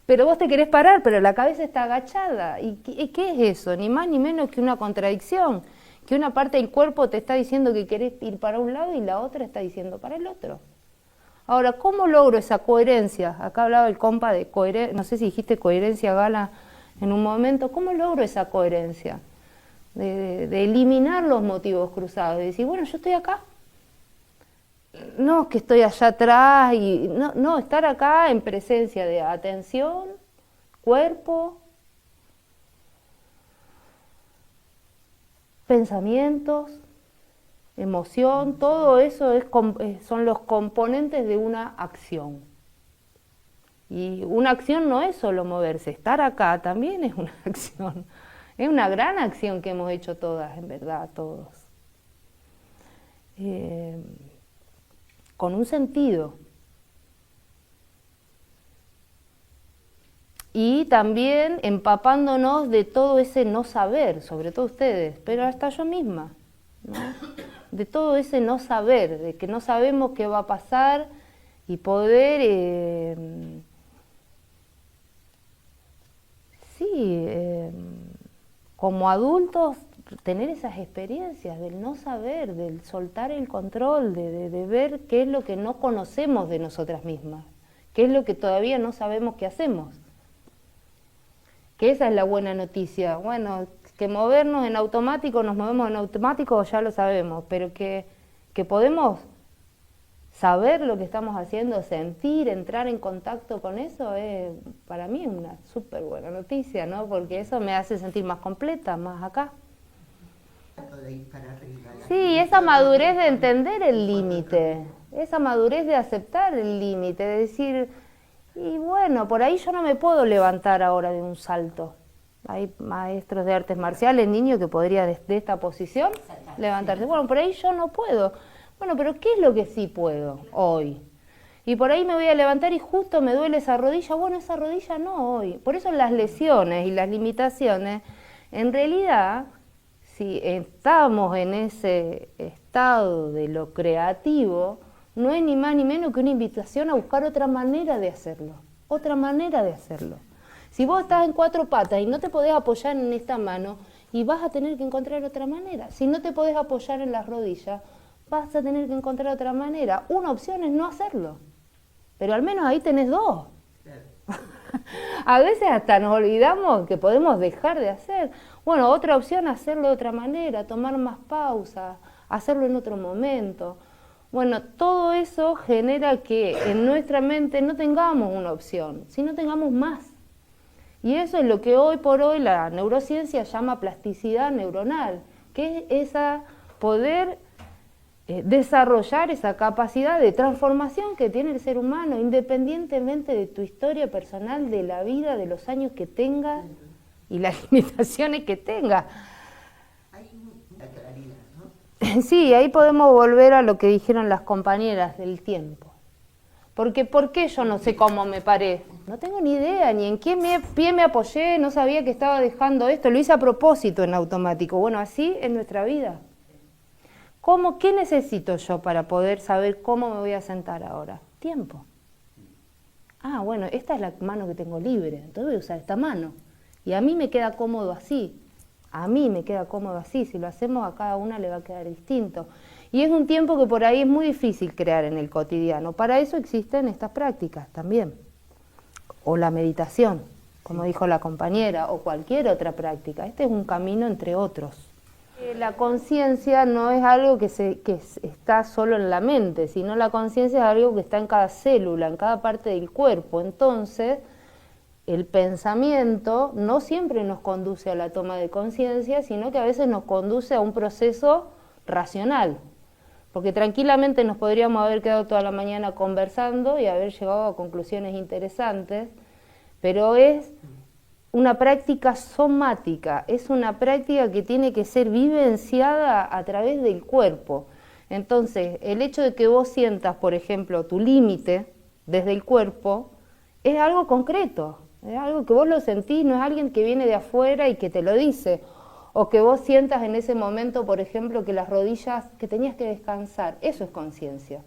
Pero vos te querés parar, pero la cabeza está agachada. ¿Y qué es eso? Ni más ni menos que una contradicción. Que una parte del cuerpo te está diciendo que querés ir para un lado y la otra está diciendo para el otro. Ahora, ¿cómo logro esa coherencia? Acá hablaba el compa de coherencia, no sé si dijiste coherencia, Gala, en un momento. ¿Cómo logro esa coherencia? De eliminar los motivos cruzados, de decir, bueno, yo estoy acá. No, que estoy allá atrás, y no, estar acá en presencia de atención, cuerpo, pensamientos, emoción, todo eso son los componentes de una acción. Y una acción no es solo moverse, estar acá también es una acción. Es una gran acción que hemos hecho todas, en verdad, todos. Con un sentido. Y también empapándonos de todo ese no saber, sobre todo ustedes, pero hasta yo misma, ¿no? De todo ese no saber, de que no sabemos qué va a pasar y poder, como adultos, tener esas experiencias del no saber, del soltar el control, de ver qué es lo que no conocemos de nosotras mismas, qué es lo que todavía no sabemos que hacemos. Que esa es la buena noticia. Bueno, que movernos en automático, nos movemos en automático, ya lo sabemos, pero que podemos saber lo que estamos haciendo, sentir, entrar en contacto con eso, para mí es una súper buena noticia, ¿no? Porque eso me hace sentir más completa, más acá. Sí, esa madurez de entender el límite, esa madurez de aceptar el límite, de decir, y bueno, por ahí yo no me puedo levantar ahora de un salto. Hay maestros de artes marciales, niños que podrían de esta posición levantarse. Bueno, por ahí yo no puedo. Bueno, pero ¿qué es lo que sí puedo hoy? Y por ahí me voy a levantar y justo me duele esa rodilla. Bueno, esa rodilla no hoy. Por eso las lesiones y las limitaciones, en realidad, si estamos en ese estado de lo creativo, no es ni más ni menos que una invitación a buscar otra manera de hacerlo. Otra manera de hacerlo. Si vos estás en 4 patas y no te podés apoyar en esta mano, y vas a tener que encontrar otra manera. Si no te podés apoyar en las rodillas, vas a tener que encontrar otra manera. Una opción es no hacerlo, pero al menos ahí tenés 2. A veces hasta nos olvidamos que podemos dejar de hacer. Bueno, otra opción es hacerlo de otra manera, tomar más pausas, hacerlo en otro momento. Bueno, todo eso genera que en nuestra mente no tengamos una opción, sino tengamos más. Y eso es lo que hoy por hoy la neurociencia llama plasticidad neuronal, que es esa poder desarrollar esa capacidad de transformación que tiene el ser humano, independientemente de tu historia personal, de la vida, de los años que tengas y las limitaciones que tengas. Hay una claridad, ¿no? Sí, ahí podemos volver a lo que dijeron las compañeras del tiempo. Porque, ¿por qué yo no sé cómo me paré? No tengo ni idea, ni en qué pie me apoyé, no sabía que estaba dejando esto, lo hice a propósito en automático. Bueno, así es nuestra vida. ¿Qué necesito yo para poder saber cómo me voy a sentar ahora? Tiempo. Ah, bueno, esta es la mano que tengo libre, entonces voy a usar esta mano. Y a mí me queda cómodo así. A mí me queda cómodo así. Si lo hacemos a cada una le va a quedar distinto. Y es un tiempo que por ahí es muy difícil crear en el cotidiano. Para eso existen estas prácticas también. O la meditación, como dijo la compañera, o cualquier otra práctica. Este es un camino entre otros. La conciencia no es algo que está solo en la mente, sino la conciencia es algo que está en cada célula, en cada parte del cuerpo. Entonces, el pensamiento no siempre nos conduce a la toma de conciencia, sino que a veces nos conduce a un proceso racional. Porque tranquilamente nos podríamos haber quedado toda la mañana conversando y haber llegado a conclusiones interesantes, pero es una práctica somática, es una práctica que tiene que ser vivenciada a través del cuerpo. Entonces, el hecho de que vos sientas, por ejemplo, tu límite desde el cuerpo, es algo concreto, es algo que vos lo sentís, no es alguien que viene de afuera y que te lo dice. O que vos sientas en ese momento, por ejemplo, que las rodillas, que tenías que descansar. Eso es conciencia.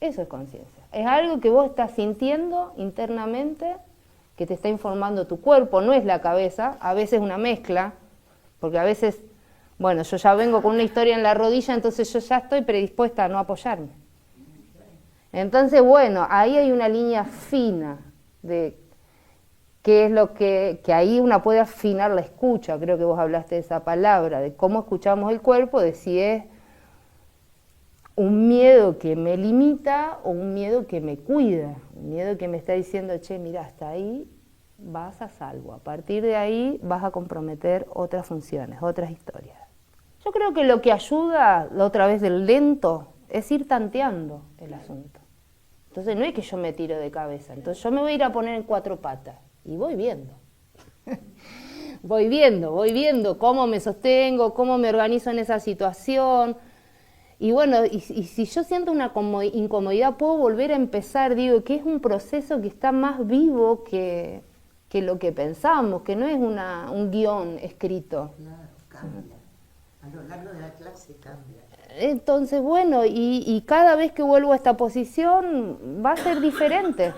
Eso es conciencia. Es algo que vos estás sintiendo internamente, que te está informando tu cuerpo, no es la cabeza, a veces una mezcla, porque a veces, bueno, yo ya vengo con una historia en la rodilla, entonces yo ya estoy predispuesta a no apoyarme. Entonces, bueno, ahí hay una línea fina de qué es lo que ahí una puede afinar la escucha, creo que vos hablaste de esa palabra, de cómo escuchamos el cuerpo, de si es un miedo que me limita o un miedo que me cuida, un miedo que me está diciendo, che, mira, hasta ahí vas a salvo, a partir de ahí vas a comprometer otras funciones, otras historias. Yo creo que lo que ayuda, la otra vez del lento, es ir tanteando el asunto. Entonces no es que yo me tiro de cabeza, entonces yo me voy a ir a poner en 4 patas. Y voy viendo, voy viendo cómo me sostengo, cómo me organizo en esa situación. Y bueno, y si yo siento una incomodidad, puedo volver a empezar, digo, que es un proceso que está más vivo que lo que pensamos, que no es un guión escrito. Claro, cambia. A lo largo de la clase cambia. Entonces, bueno, y cada vez que vuelvo a esta posición va a ser diferente.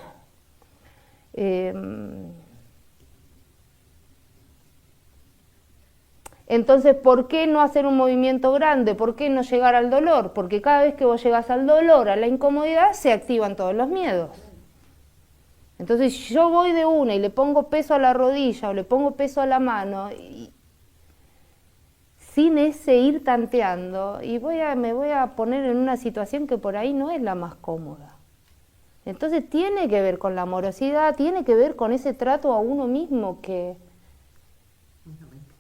Entonces, ¿por qué no hacer un movimiento grande? ¿Por qué no llegar al dolor? Porque cada vez que vos llegás al dolor, a la incomodidad, se activan todos los miedos. Entonces, si yo voy de una y le pongo peso a la rodilla o le pongo peso a la mano, sin ese ir tanteando, y me voy a poner en una situación que por ahí no es la más cómoda. Entonces tiene que ver con la amorosidad, tiene que ver con ese trato a uno mismo que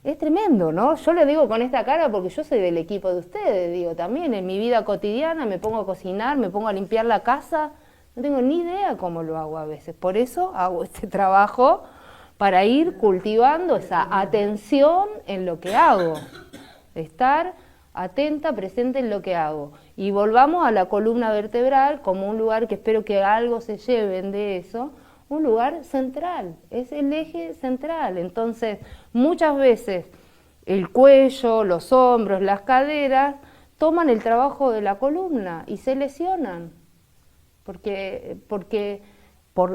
es tremendo, ¿no? Yo le digo con esta cara porque yo soy del equipo de ustedes, digo, también en mi vida cotidiana me pongo a cocinar, me pongo a limpiar la casa, no tengo ni idea cómo lo hago a veces, por eso hago este trabajo para ir cultivando esa atención en lo que hago, estar atenta, presente en lo que hago. Y volvamos a la columna vertebral como un lugar que espero que algo se lleven de eso, un lugar central, es el eje central. Entonces, muchas veces el cuello, los hombros, las caderas toman el trabajo de la columna y se lesionan, porque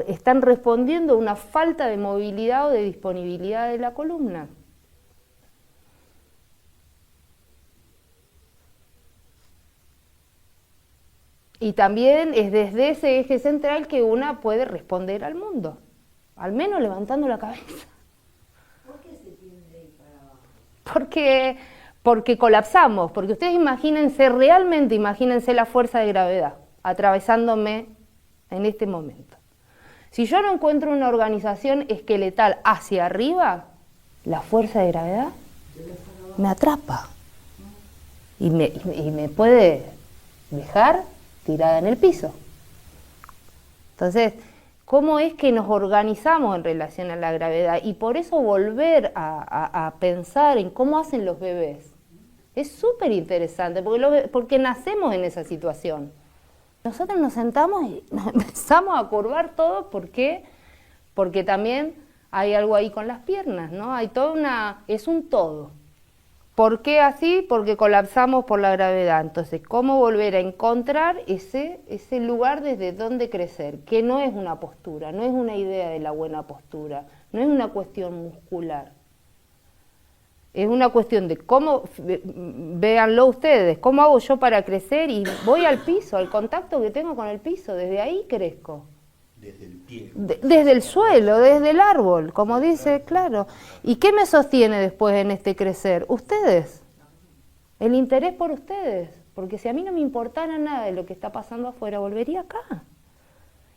están respondiendo a una falta de movilidad o de disponibilidad de la columna. Y también es desde ese eje central que una puede responder al mundo, al menos levantando la cabeza. ¿Por qué se tiende a ir para abajo? Porque colapsamos, porque ustedes imagínense la fuerza de gravedad atravesándome en este momento. Si yo no encuentro una organización esqueletal hacia arriba, la fuerza de gravedad me atrapa y me puede dejar tirada en el piso. Entonces, ¿cómo es que nos organizamos en relación a la gravedad? Y por eso volver a pensar en cómo hacen los bebés es súper interesante, porque nacemos en esa situación. Nosotros nos sentamos y nos empezamos a curvar todo, ¿por qué? Porque también hay algo ahí con las piernas, ¿no? Es un todo. ¿Por qué así? Porque colapsamos por la gravedad. Entonces, ¿cómo volver a encontrar ese lugar desde donde crecer? Que no es una postura, no es una idea de la buena postura, no es una cuestión muscular. Es una cuestión de cómo, véanlo ustedes, cómo hago yo para crecer y voy al piso, al contacto que tengo con el piso, desde ahí crezco. Desde el pie. Desde el suelo, desde el árbol, como dice, claro. ¿Y qué me sostiene después en este crecer? Ustedes, el interés por ustedes, porque si a mí no me importara nada de lo que está pasando afuera, volvería acá.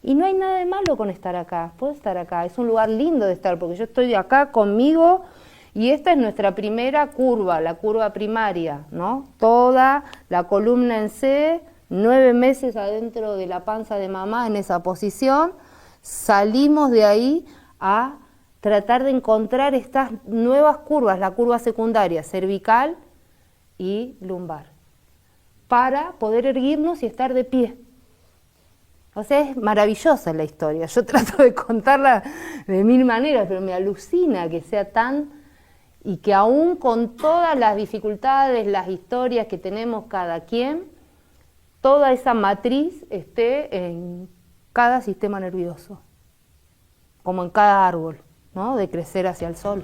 Y no hay nada de malo con estar acá, puedo estar acá, es un lugar lindo de estar, porque yo estoy acá conmigo. Y esta es nuestra primera curva, la curva primaria, ¿no? Toda la columna en C, 9 meses adentro de la panza de mamá en esa posición, salimos de ahí a tratar de encontrar estas nuevas curvas, la curva secundaria, cervical y lumbar, para poder erguirnos y estar de pie. O sea, es maravillosa la historia, yo trato de contarla de 1000 maneras, pero me alucina que sea tan... y que aún con todas las dificultades, las historias que tenemos cada quien, toda esa matriz esté en cada sistema nervioso, como en cada árbol, ¿no? De crecer hacia el sol.